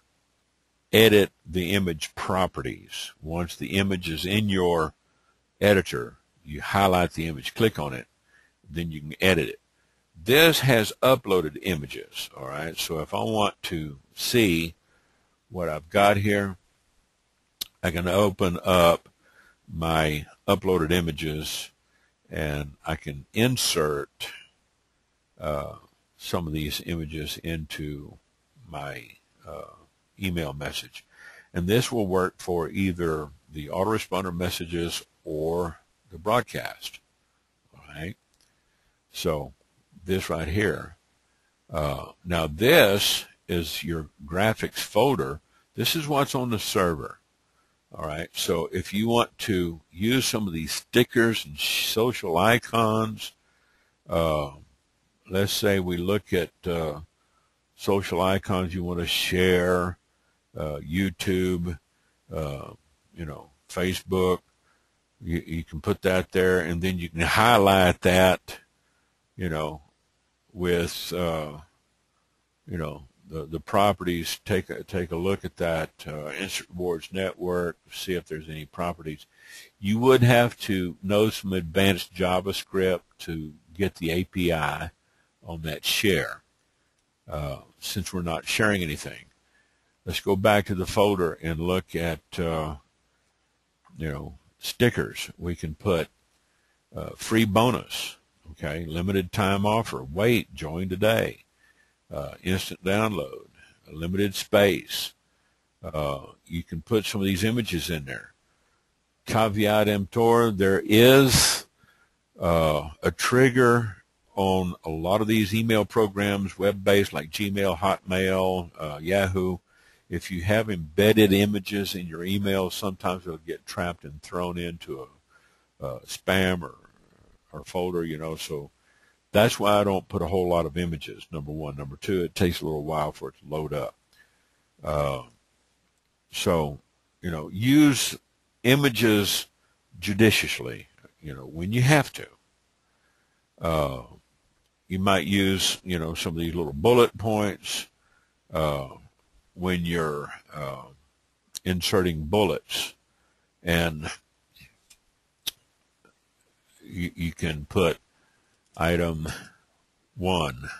edit the image properties. Once the image is in your editor, you highlight the image, click on it, then you can edit it. This has uploaded images, all right? So if I want to see what I've got here, I can open up my uploaded images and I can insert some of these images into my email message. And this will work for either the autoresponder messages or the broadcast. All right. So this right here. Now this is your graphics folder. This is what's on the server. All right. So if you want to use some of these stickers and social icons, let's say we look at social icons you want to share, YouTube, Facebook. You can put that there, and then you can highlight that, with the properties. Take a look at that insert boards network, see if there's any properties. You would have to know some advanced JavaScript to get the API on that share, since we're not sharing anything. Let's go back to the folder and look at stickers. We can put free bonus, okay, limited time offer, wait, join today, instant download, limited space. You can put some of these images in there. Caveat emptor, there is a trigger on a lot of these email programs, web-based like Gmail, Hotmail, Yahoo. If you have embedded images in your email, sometimes it'll get trapped and thrown into a spam or folder, so that's why I don't put a whole lot of images, number one. Number two, it takes a little while for it to load up. Use images judiciously, when you have to. You might use, some of these little bullet points when you're inserting bullets, and you can put item 1.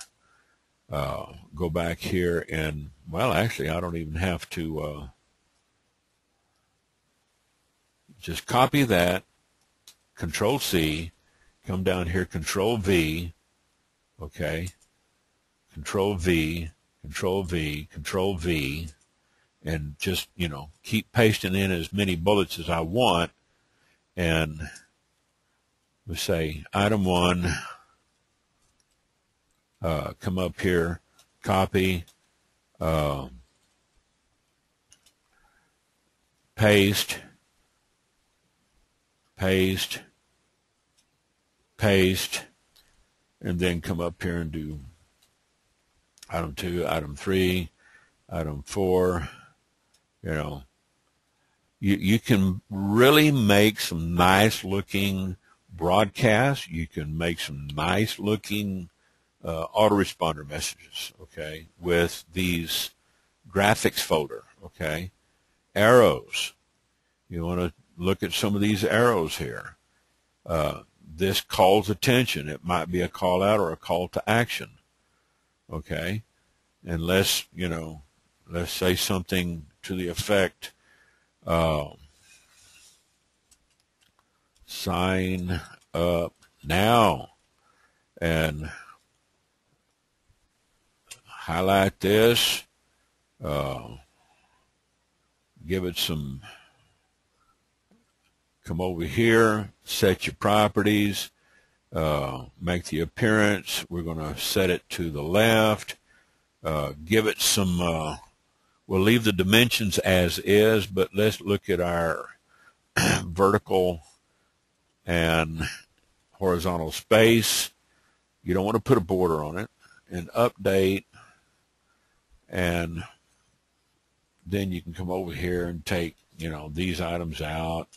Go back here and, well, actually, I don't even have to just copy that, Control-C, come down here, Control-V, okay, Control-V, Control-V, Control-V, and just, keep pasting in as many bullets as I want, and we say item 1, come up here, copy, paste, paste, paste, and then come up here and do item 2, item 3, item 4. You can really make some nice looking broadcasts. You can make some nice looking autoresponder messages, okay, with these graphics folder, okay. Arrows. You want to look at some of these arrows here. This calls attention. It might be a call out or a call to action, okay. And let's say something to the effect, sign up now, and highlight this, give it some, come over here, set your properties, make the appearance. We're going to set it to the left, give it some, we'll leave the dimensions as is, but let's look at our vertical and horizontal space. You don't want to put a border on it, and update, and then you can come over here and take, you know, these items out.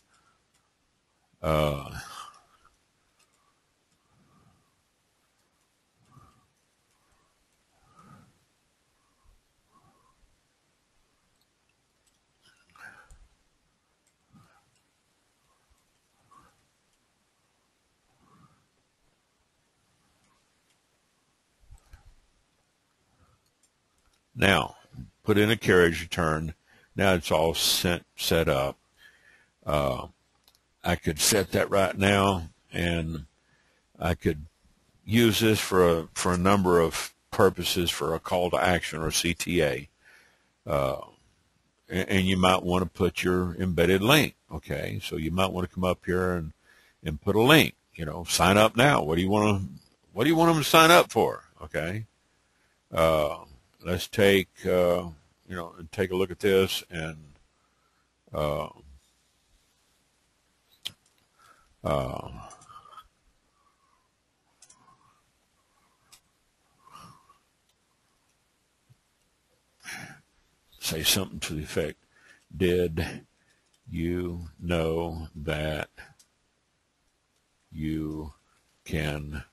Now, put in a carriage return. Now it's all set up. I could set that right now, and I could use this for a number of purposes, for a call to action or a CTA. And you might want to put your embedded link. Okay, so you might want to come up here and put a link. You know, sign up now. What do you want them to sign up for? Okay. Let's take, you know, take a look at this, and say something to the effect, did you know that you can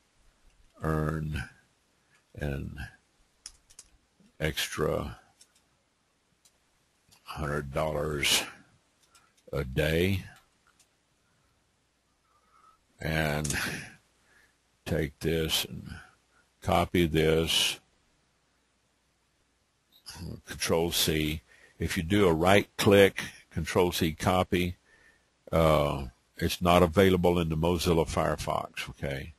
earn an extra $100 a day? And take this and copy this, Control C. If you do a right click, Control C copy, it's not available in the Mozilla Firefox. Okay,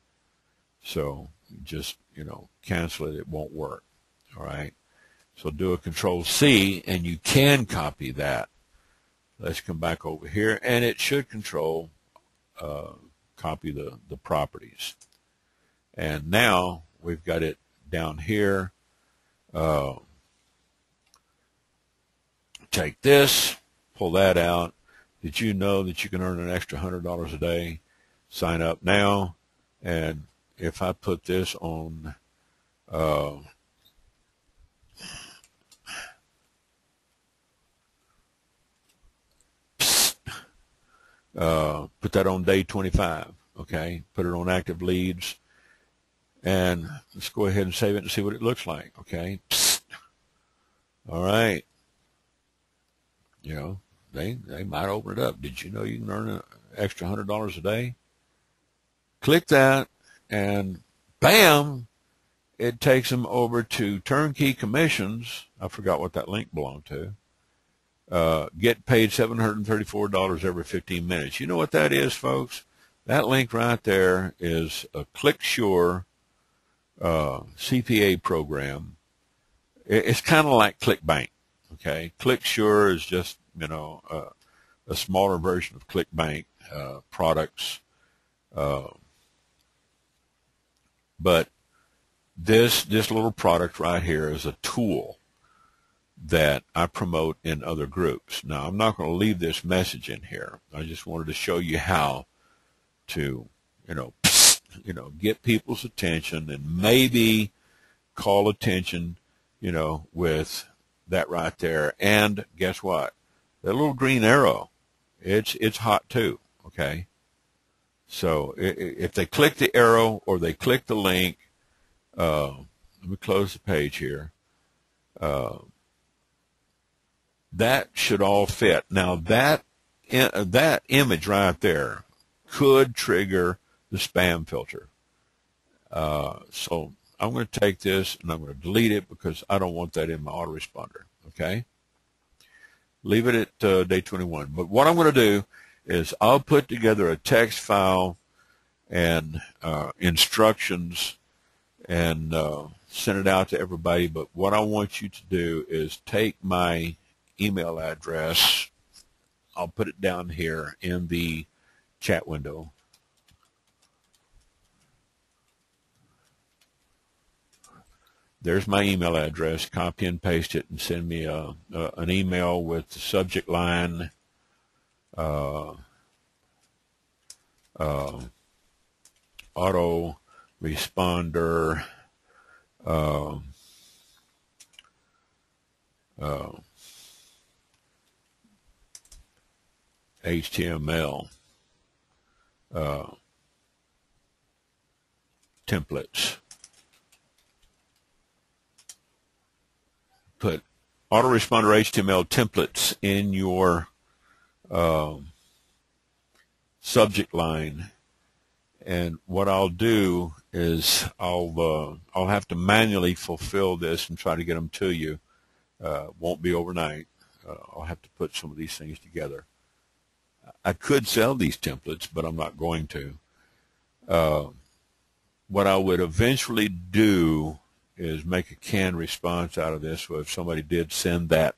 so just, you know, cancel it. It won't work. All right, so do a Control C and you can copy that. Let's come back over here, and it should control copy the properties. And now we've got it down here. Take this, pull that out. Did you know that you can earn an extra $100 a day? Sign up now. And if I put this on put that on day 25, okay? Put it on active leads, and let's go ahead and save it and see what it looks like, okay? Psst. All right. You know, they might open it up. Did you know you can earn an extra $100 a day? Click that, and bam, it takes them over to turnkey commissions. I forgot what that link belonged to. Get paid $734 every 15 minutes. You know what that is, folks? That link right there is a ClickSure CPA program. It's kind of like ClickBank. Okay, ClickSure is just, you know, a smaller version of ClickBank products. But this little product right here is a tool that I promote in other groups. Now, I'm not going to leave this message in here. I just wanted to show you how to, you know, get people's attention, and maybe call attention, you know, with that right there. And guess what? That little green arrow, it's hot too, okay? So if they click the arrow or they click the link, let me close the page here. That should all fit. Now that image right there could trigger the spam filter. So I'm going to take this and I'm going to delete it because I don't want that in my autoresponder. Okay, leave it at day 21. But what I'm going to do is I'll put together a text file and instructions and send it out to everybody. But what I want you to do is take my email address. I'll put it down here in the chat window. There's my email address. Copy and paste it and send me an email with the subject line autoresponder HTML templates. Put autoresponder HTML templates in your subject line, and what I'll do is I'll have to manually fulfill this and try to get them to you. Won't be overnight. I'll have to put some of these things together. I could sell these templates, but I'm not going to. What I would eventually do is make a canned response out of this. So if somebody did send that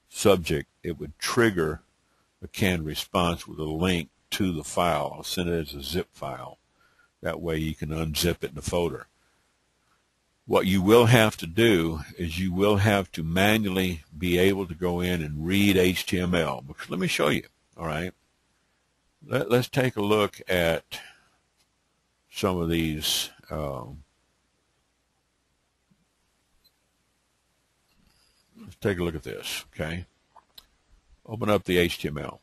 subject, it would trigger a canned response with a link to the file. I'll send it as a zip file. That way you can unzip it in the folder. What you will have to do is you will have to manually be able to go in and read HTML. Because let me show you. All right. Let's take a look at some of these. Let's take a look at this. Okay. Open up the HTML.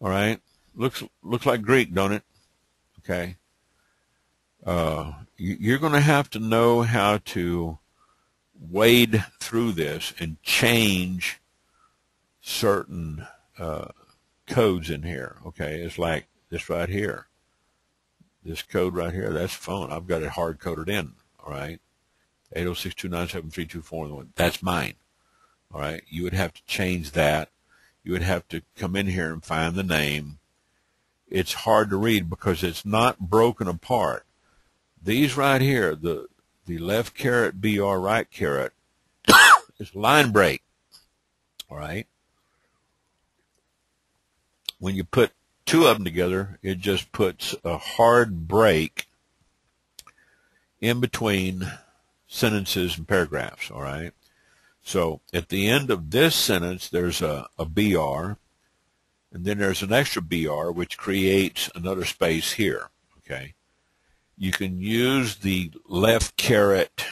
All right. Looks like Greek, don't it? Okay. You're going to have to know how to wade through this and change certain codes in here. Okay, it's like this right here. This code right here, that's phone. I've got it hard coded in. All right, 806-297-3241. That's mine. All right, you would have to change that. You would have to come in here and find the name. It's hard to read because it's not broken apart. These right here, the left caret BR right caret is line break. All right. When you put two of them together, it just puts a hard break in between sentences and paragraphs. All right. So at the end of this sentence, there's a BR, and then there's an extra BR, which creates another space here. Okay. You can use the left caret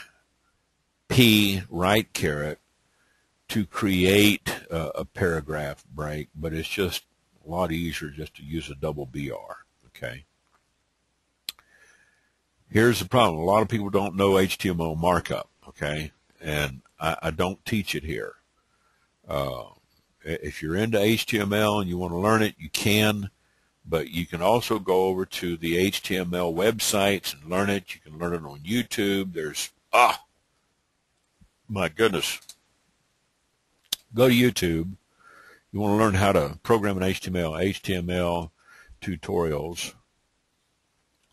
P right caret to create a paragraph break, but it's just a lot easier just to use a double BR. Okay. Here's the problem. A lot of people don't know HTML markup. Okay. And I don't teach it here. If you're into HTML and you want to learn it, you can. But you can also go over to the HTML websites and learn it. You can learn it on YouTube. There's, my goodness. Go to YouTube. You want to learn how to program in HTML tutorials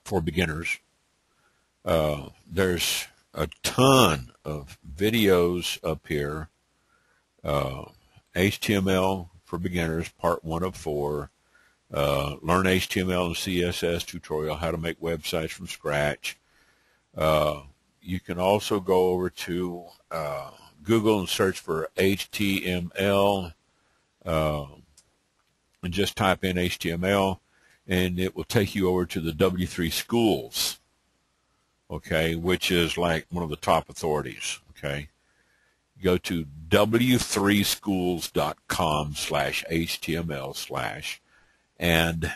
for beginners. There's a ton of videos up here. HTML for beginners, part 1 of 4. Learn HTML and CSS tutorial, how to make websites from scratch. You can also go over to Google and search for HTML and just type in HTML, and it will take you over to the W3 Schools, okay, which is like one of the top authorities, okay. Go to w3schools.com/HTML/ and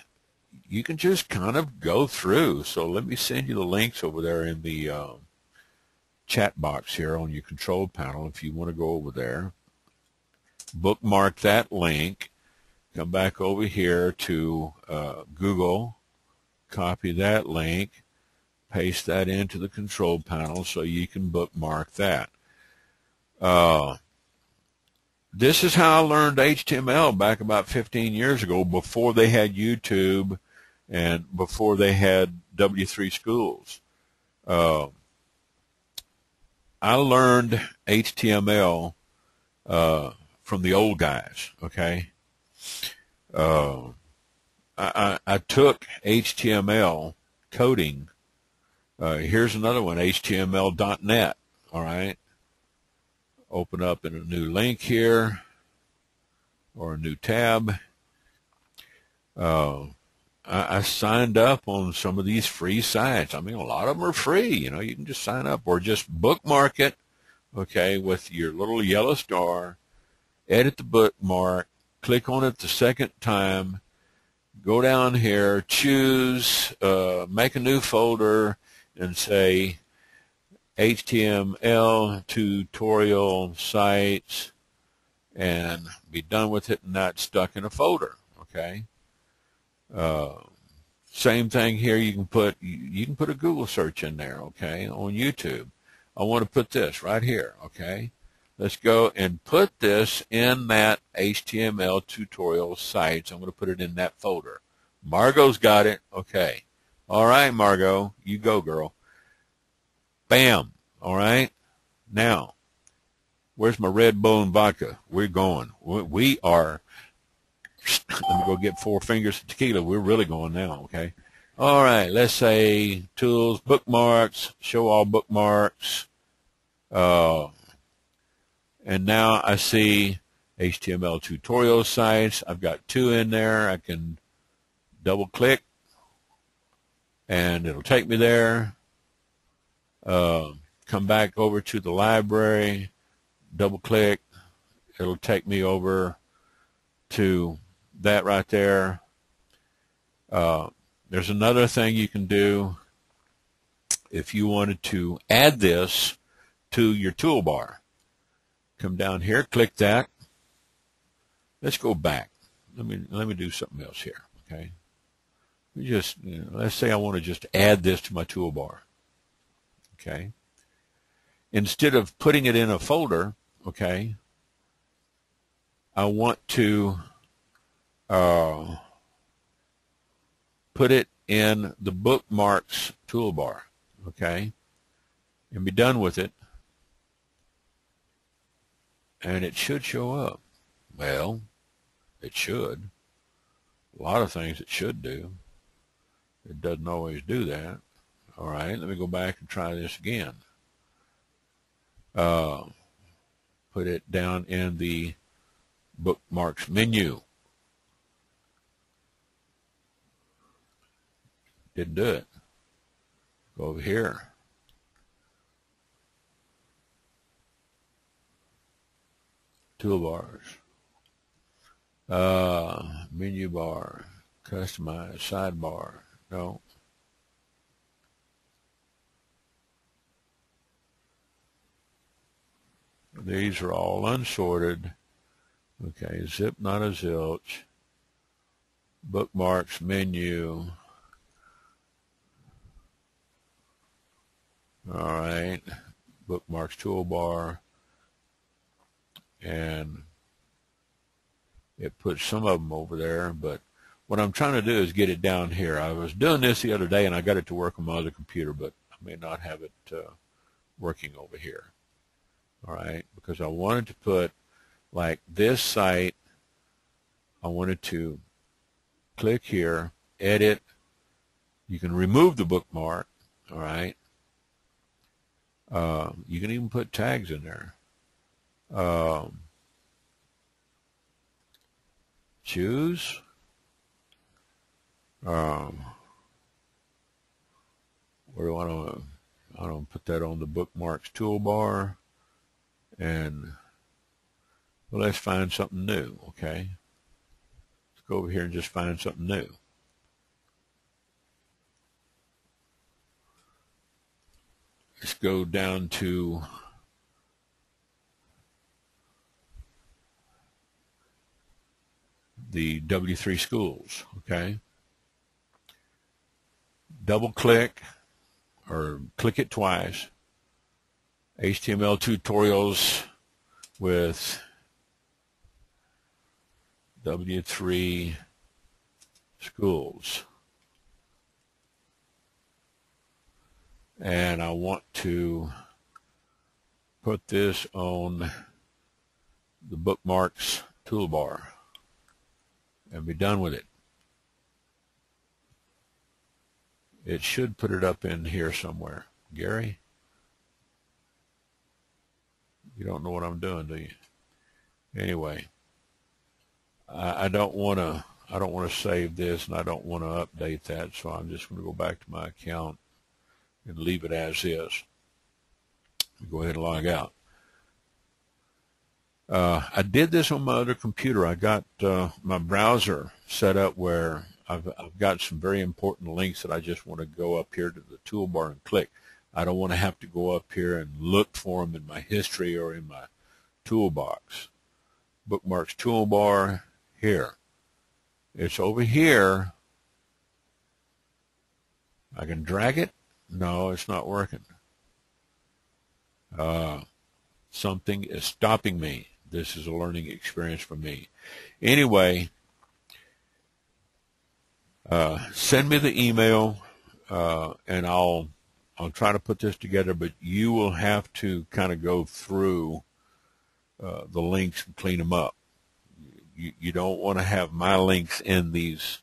you can just kind of go through. So let me send you the links over there in the chat box here on your control panel if you want to go over there. Bookmark that link. Come back over here to Google. Copy that link. Paste that into the control panel so you can bookmark that. This is how I learned HTML back about 15 years ago, before they had YouTube and before they had W3 schools. I learned HTML from the old guys, okay? I took HTML coding. Here's another one, HTML.net, all right? Open up in a new link here or a new tab. I signed up on some of these free sites. I mean, a lot of them are free. You know, you can just sign up or just bookmark it, okay, with your little yellow star, edit the bookmark, click on it the second time, go down here, choose, make a new folder, and say HTML tutorial sites, and be done with it and not stuck in a folder, okay? Same thing here. You can put a Google search in there, okay, on YouTube. I want to put this right here, okay? Let's go and put this in that HTML tutorial sites. I'm going to put it in that folder. Margot's got it, okay. All right, Margot, you go, girl. Bam, all right. Now, where's my Red Bull and vodka? We're going. We are. Let me go get 4 fingers of tequila. We're really going now, okay? All right, let's say tools, bookmarks, show all bookmarks. And now I see HTML tutorial sites. I've got 2 in there. I can double click and it'll take me there. Come back over to the library, double click. It'll take me over to that right there. There's another thing you can do if you wanted to add this to your toolbar. Come down here, click that. Let's go back. Let me do something else here, okay? Let's say I want to just add this to my toolbar, okay? Instead of putting it in a folder, okay, I want to put it in the bookmarks toolbar, okay, and be done with it, and it should show up. Well, it should. A lot of things it should do. It doesn't always do that. All right, let me go back and try this again. Put it down in the bookmarks menu. Didn't do it. Go over here. Toolbars. Menu bar. Customize. Sidebar. No. These are all unsorted. Okay, zip, not a zilch. Bookmarks, menu. All right, bookmarks toolbar. And it puts some of them over there, but what I'm trying to do is get it down here. I was doing this the other day, and I got it to work on my other computer, but I may not have it working over here. All right, because I wanted to put, like this site, I wanted to click here, edit. You can remove the bookmark, all right. You can even put tags in there. Choose. Where do I want to? I don't put that on the bookmarks toolbar, and well, let's find something new. Okay, let's go over here and just find something new. Let's go down to the W3 schools, okay? Double click or click it twice. HTML tutorials with W3 schools. and I want to put this on the bookmarks toolbar and be done with it. It should put it up in here somewhere. Gary, you don't know what I'm doing, do you? Anyway, I don't want to save this, and I don't want to update that, so I'm just going to go back to my account and leave it as is. Go ahead and log out. I did this on my other computer. I got my browser set up where I've got some very important links that I just want to go up here to the toolbar and click. I don't want to have to go up here and look for them in my history or in my toolbox. Bookmarks toolbar, here. It's over here. I can drag it. No, it's not working. Something is stopping me. This is a learning experience for me. Anyway, send me the email, and I'll try to put this together, but you will have to kind of go through the links and clean them up. You don't want to have my links in these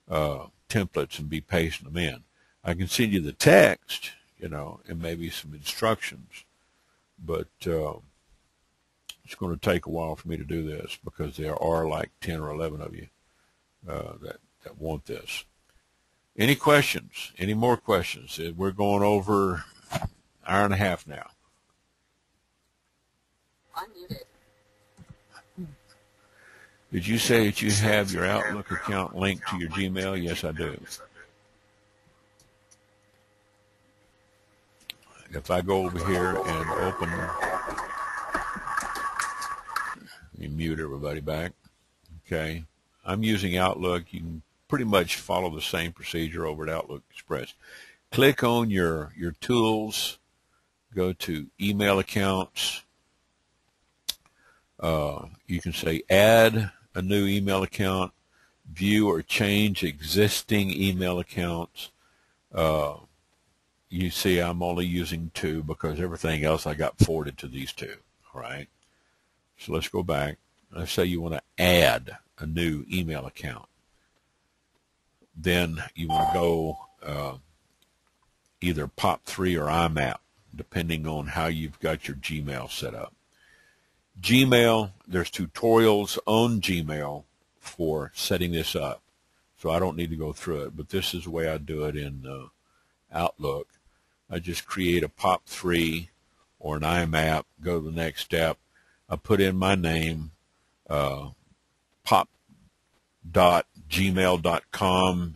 templates and be pasting them in. I can send you the text, and maybe some instructions, but it's going to take a while for me to do this because there are like 10 or 11 of you that want this. Any questions? Any more questions? We're going over an hour and a half now. Unmuted. Did you say that you have your Outlook account linked to your Gmail? Yes, I do. If I go over here and open, let me mute everybody back. Okay. I'm using Outlook. You can pretty much follow the same procedure over at Outlook Express. Click on your tools, go to email accounts. You can say add a new email account, view or change existing email accounts. You see I'm only using 2 because everything else I got forwarded to these 2. All right. So let's go back. Let's say you want to add a new email account. Then you want to go either POP3 or IMAP, depending on how you've got your Gmail set up. Gmail, there's tutorials on Gmail for setting this up, so I don't need to go through it, but this is the way I do it in Outlook. I just create a POP3 or an IMAP, go to the next step. I put in my name, pop.gmail.com,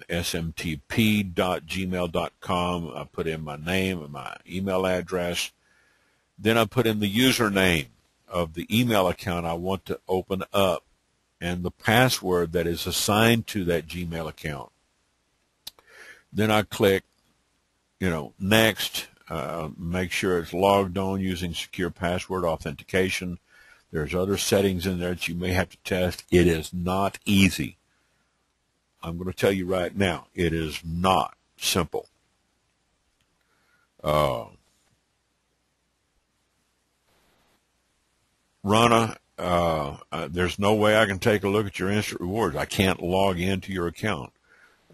smtp.gmail.com. I put in my name and my email address. Then I put in the username of the email account I want to open up and the password that is assigned to that Gmail account. Then I click, next, make sure it's logged on using secure password authentication. There's other settings in there that you may have to test. It is not easy. I'm going to tell you right now, it is not simple. Rana, there's no way I can take a look at your instant rewards. I can't log into your account.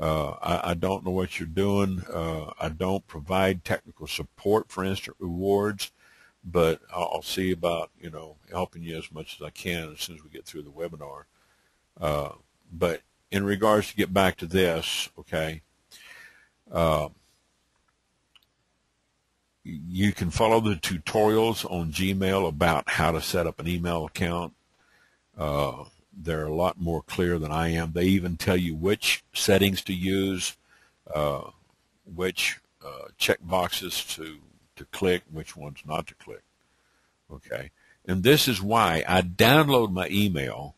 I don't know what you're doing. I don't provide technical support for instant rewards, but I'll see about, helping you as much as I can as soon as we get through the webinar. But in regards to get back to this, okay, you can follow the tutorials on Gmail about how to set up an email account. They're a lot more clear than I am. They even tell you which settings to use, which check boxes to click, which ones not to click. Okay, and this is why I download my email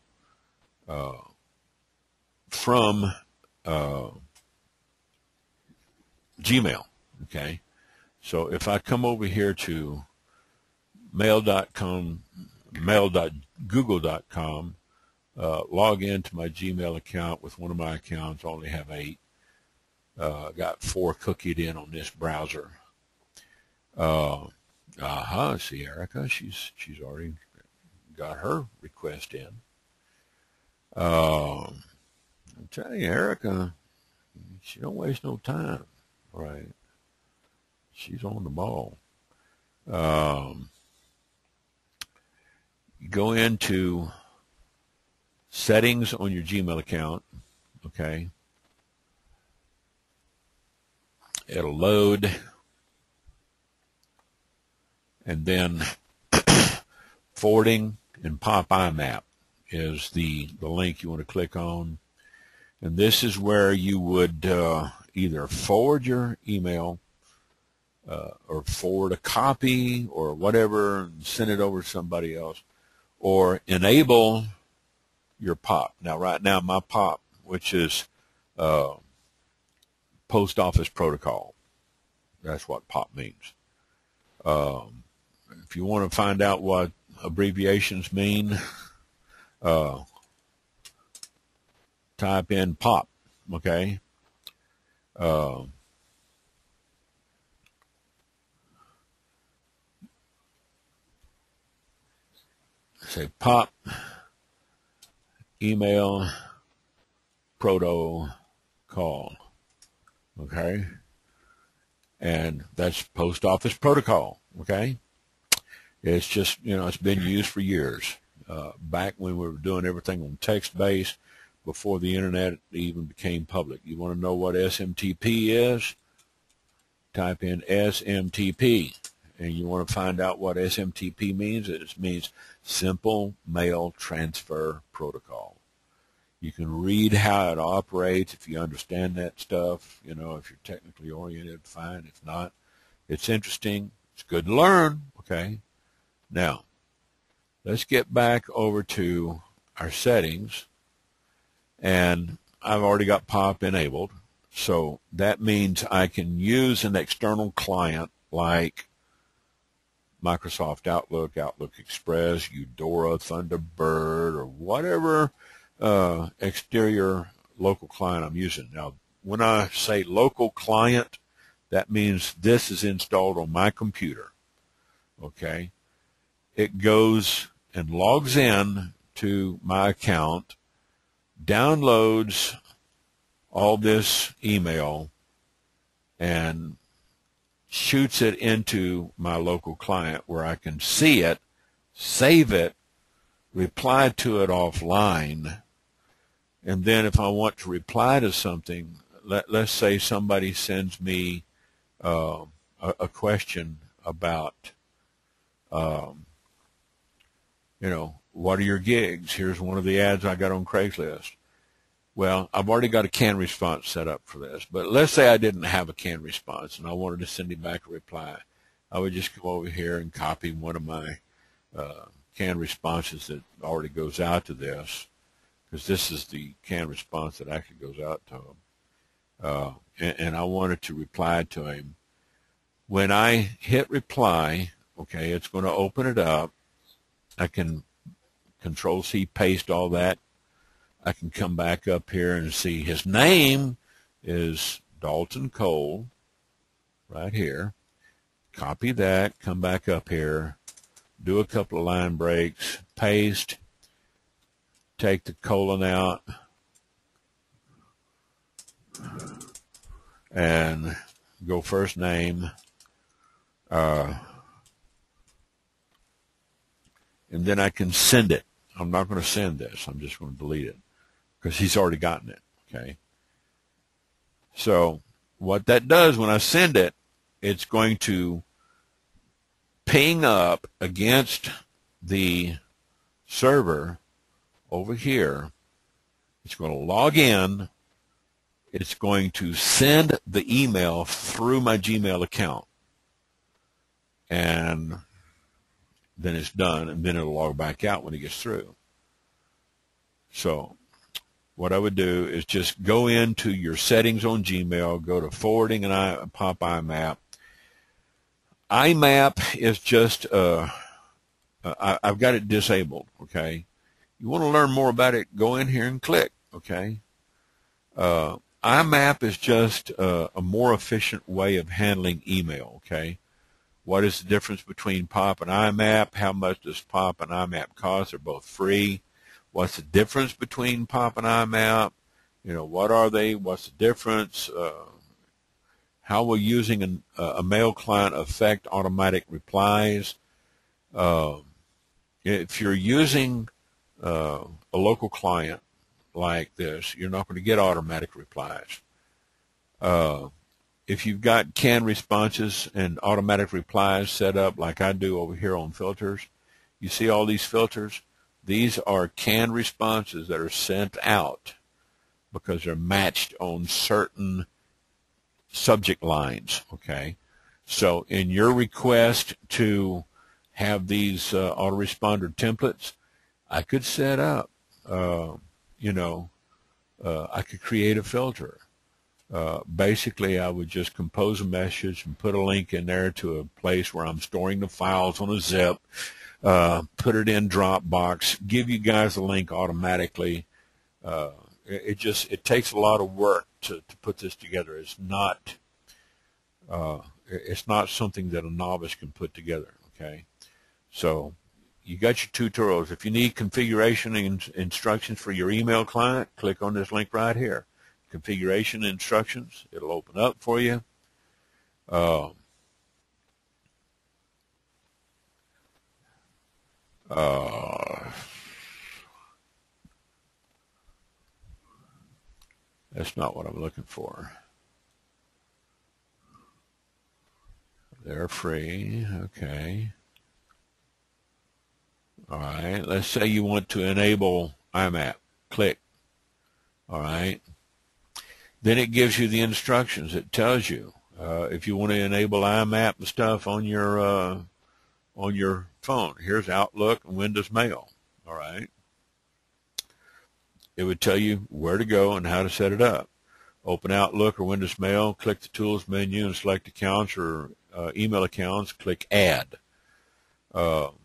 from Gmail. Okay, so if I come over here to mail.com, mail.google.com, log into my Gmail account with one of my accounts, I only have 8. Got 4 cookied in on this browser. See, Erica, she's already got her request in. I tell you, Erica, she don't waste no time, right? She's on the ball. You go into settings on your Gmail account, okay? It'll load, and then forwarding and pop IMAP is the link you want to click on. And this is where you would either forward your email or forward a copy or whatever and send it over to somebody else, or enable your POP. Now, right now, my POP, which is Post Office Protocol, that's what POP means. If you want to find out what abbreviations mean, type in POP, okay? Say POP email protocol, okay? And that's Post Office Protocol, okay? It's just, it's been used for years. Back when we were doing everything on text-based, before the internet even became public. You want to know what SMTP is? Type in SMTP. And you want to find out what SMTP means? It means Simple Mail Transfer Protocol. You can read how it operates if you understand that stuff. If you're technically oriented, fine. If not, it's interesting. It's good to learn, okay? Now, let's get back over to our settings. And I've already got POP enabled. So that means I can use an external client like Microsoft Outlook, Outlook Express, Eudora, Thunderbird, or whatever exterior local client I'm using. Now, when I say local client, that means this is installed on my computer, okay? It goes and logs in to my account, downloads all this email, and shoots it into my local client where I can see it, save it, reply to it offline, and then if I want to reply to something, let's say somebody sends me a question about, what are your gigs? Here's one of the ads I got on Craigslist. Well, I've already got a canned response set up for this, but let's say I didn't have a canned response and I wanted to send him back a reply. I would just come over here and copy one of my canned responses that already goes out to this, because this is the canned response that actually goes out to him. And I wanted to reply to him. When I hit reply, okay, it's going to open it up. I can Control-C paste all that. I can come back up here and see his name is Dalton Cole right here. Copy that, come back up here, do a couple of line breaks, paste, take the colon out, and go first name, and then I can send it. I'm not going to send this. I'm just going to delete it because he's already gotten it, okay? So what that does when I send it, it's going to ping up against the server over here. It's going to log in. It's going to send the email through my Gmail account. And then it's done, and then it'll log back out when it gets through. So what I would do is just go into your settings on Gmail, go to forwarding and pop IMAP. IMAP is just, I've got it disabled, okay? You want to learn more about it, go in here and click, okay? IMAP is just a more efficient way of handling email, okay? What is the difference between POP and IMAP? How much does POP and IMAP cost? They're both free. What's the difference between POP and IMAP? What are they? What's the difference? How will using a mail client affect automatic replies? If you're using a local client like this, you're not going to get automatic replies. If you've got canned responses and automatic replies set up like I do over here on filters, you see all these filters? These are canned responses that are sent out because they're matched on certain subject lines, okay? So in your request to have these autoresponder templates, I could set up, I could create a filter. Basically, I would just compose a message and put a link in there to a place where I'm storing the files on a zip, put it in Dropbox, give you guys a link automatically. It takes a lot of work to put this together. It's not something that a novice can put together, okay? So you got your tutorials. If you need configuration instructions for your email client, click on this link right here. Configuration instructions. It'll open up for you. That's not what I'm looking for. They're free. Okay. All right. Let's say you want to enable IMAP. Click. All right. Then it gives you the instructions. It tells you if you want to enable IMAP and stuff on your phone. Here's Outlook and Windows Mail. All right. It would tell you where to go and how to set it up. Open Outlook or Windows Mail, click the Tools menu and select accounts or email accounts. Click Add. But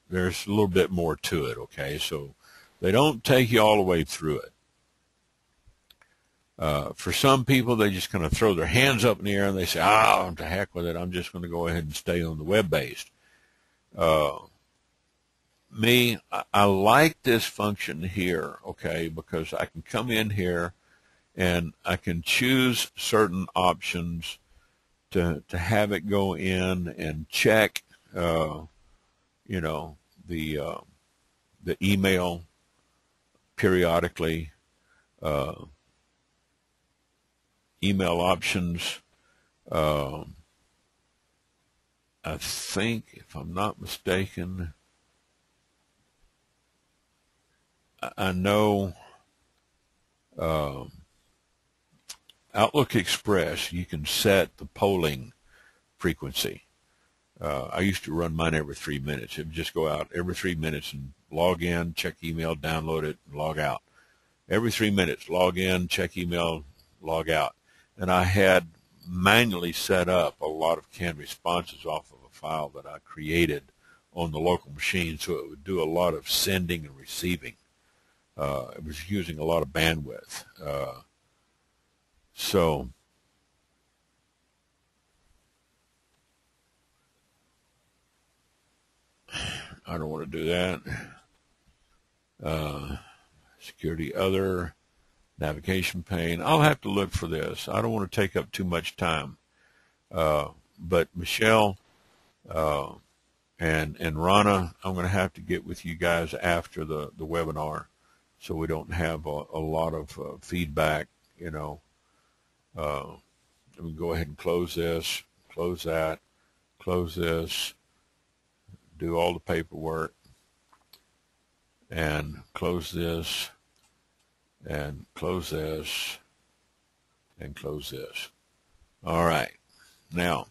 there's a little bit more to it. Okay, so they don't take you all the way through it. For some people, they just kind of throw their hands up in the air and they say, to heck with it, I'm just going to go ahead and stay on the web-based. I like this function here, okay, because I can come in here and I can choose certain options to have it go in and check, the email periodically, email options. I think, if I'm not mistaken, I know Outlook Express, you can set the polling frequency. I used to run mine every 3 minutes. It would just go out every 3 minutes and log in, check email, download it, and log out. Every 3 minutes, log in, check email, log out. And I had manually set up a lot of canned responses off of a file that I created on the local machine, so it would do a lot of sending and receiving. It was using a lot of bandwidth. So I don't want to do that. Security other, navigation pane. I'll have to look for this. I don't want to take up too much time. But Michelle and Rana, I'm going to have to get with you guys after the webinar so we don't have a lot of feedback, Let me go ahead and close this, close that, close this, do all the paperwork, and close this, and close this, and close this. All right. Now,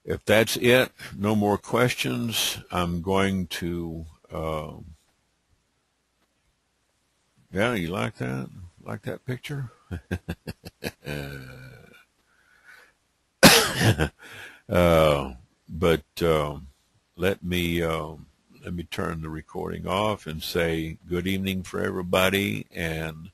if that's it, no more questions, I'm going to, yeah, you like that? Like that picture? But let me turn the recording off and say good evening for everybody, and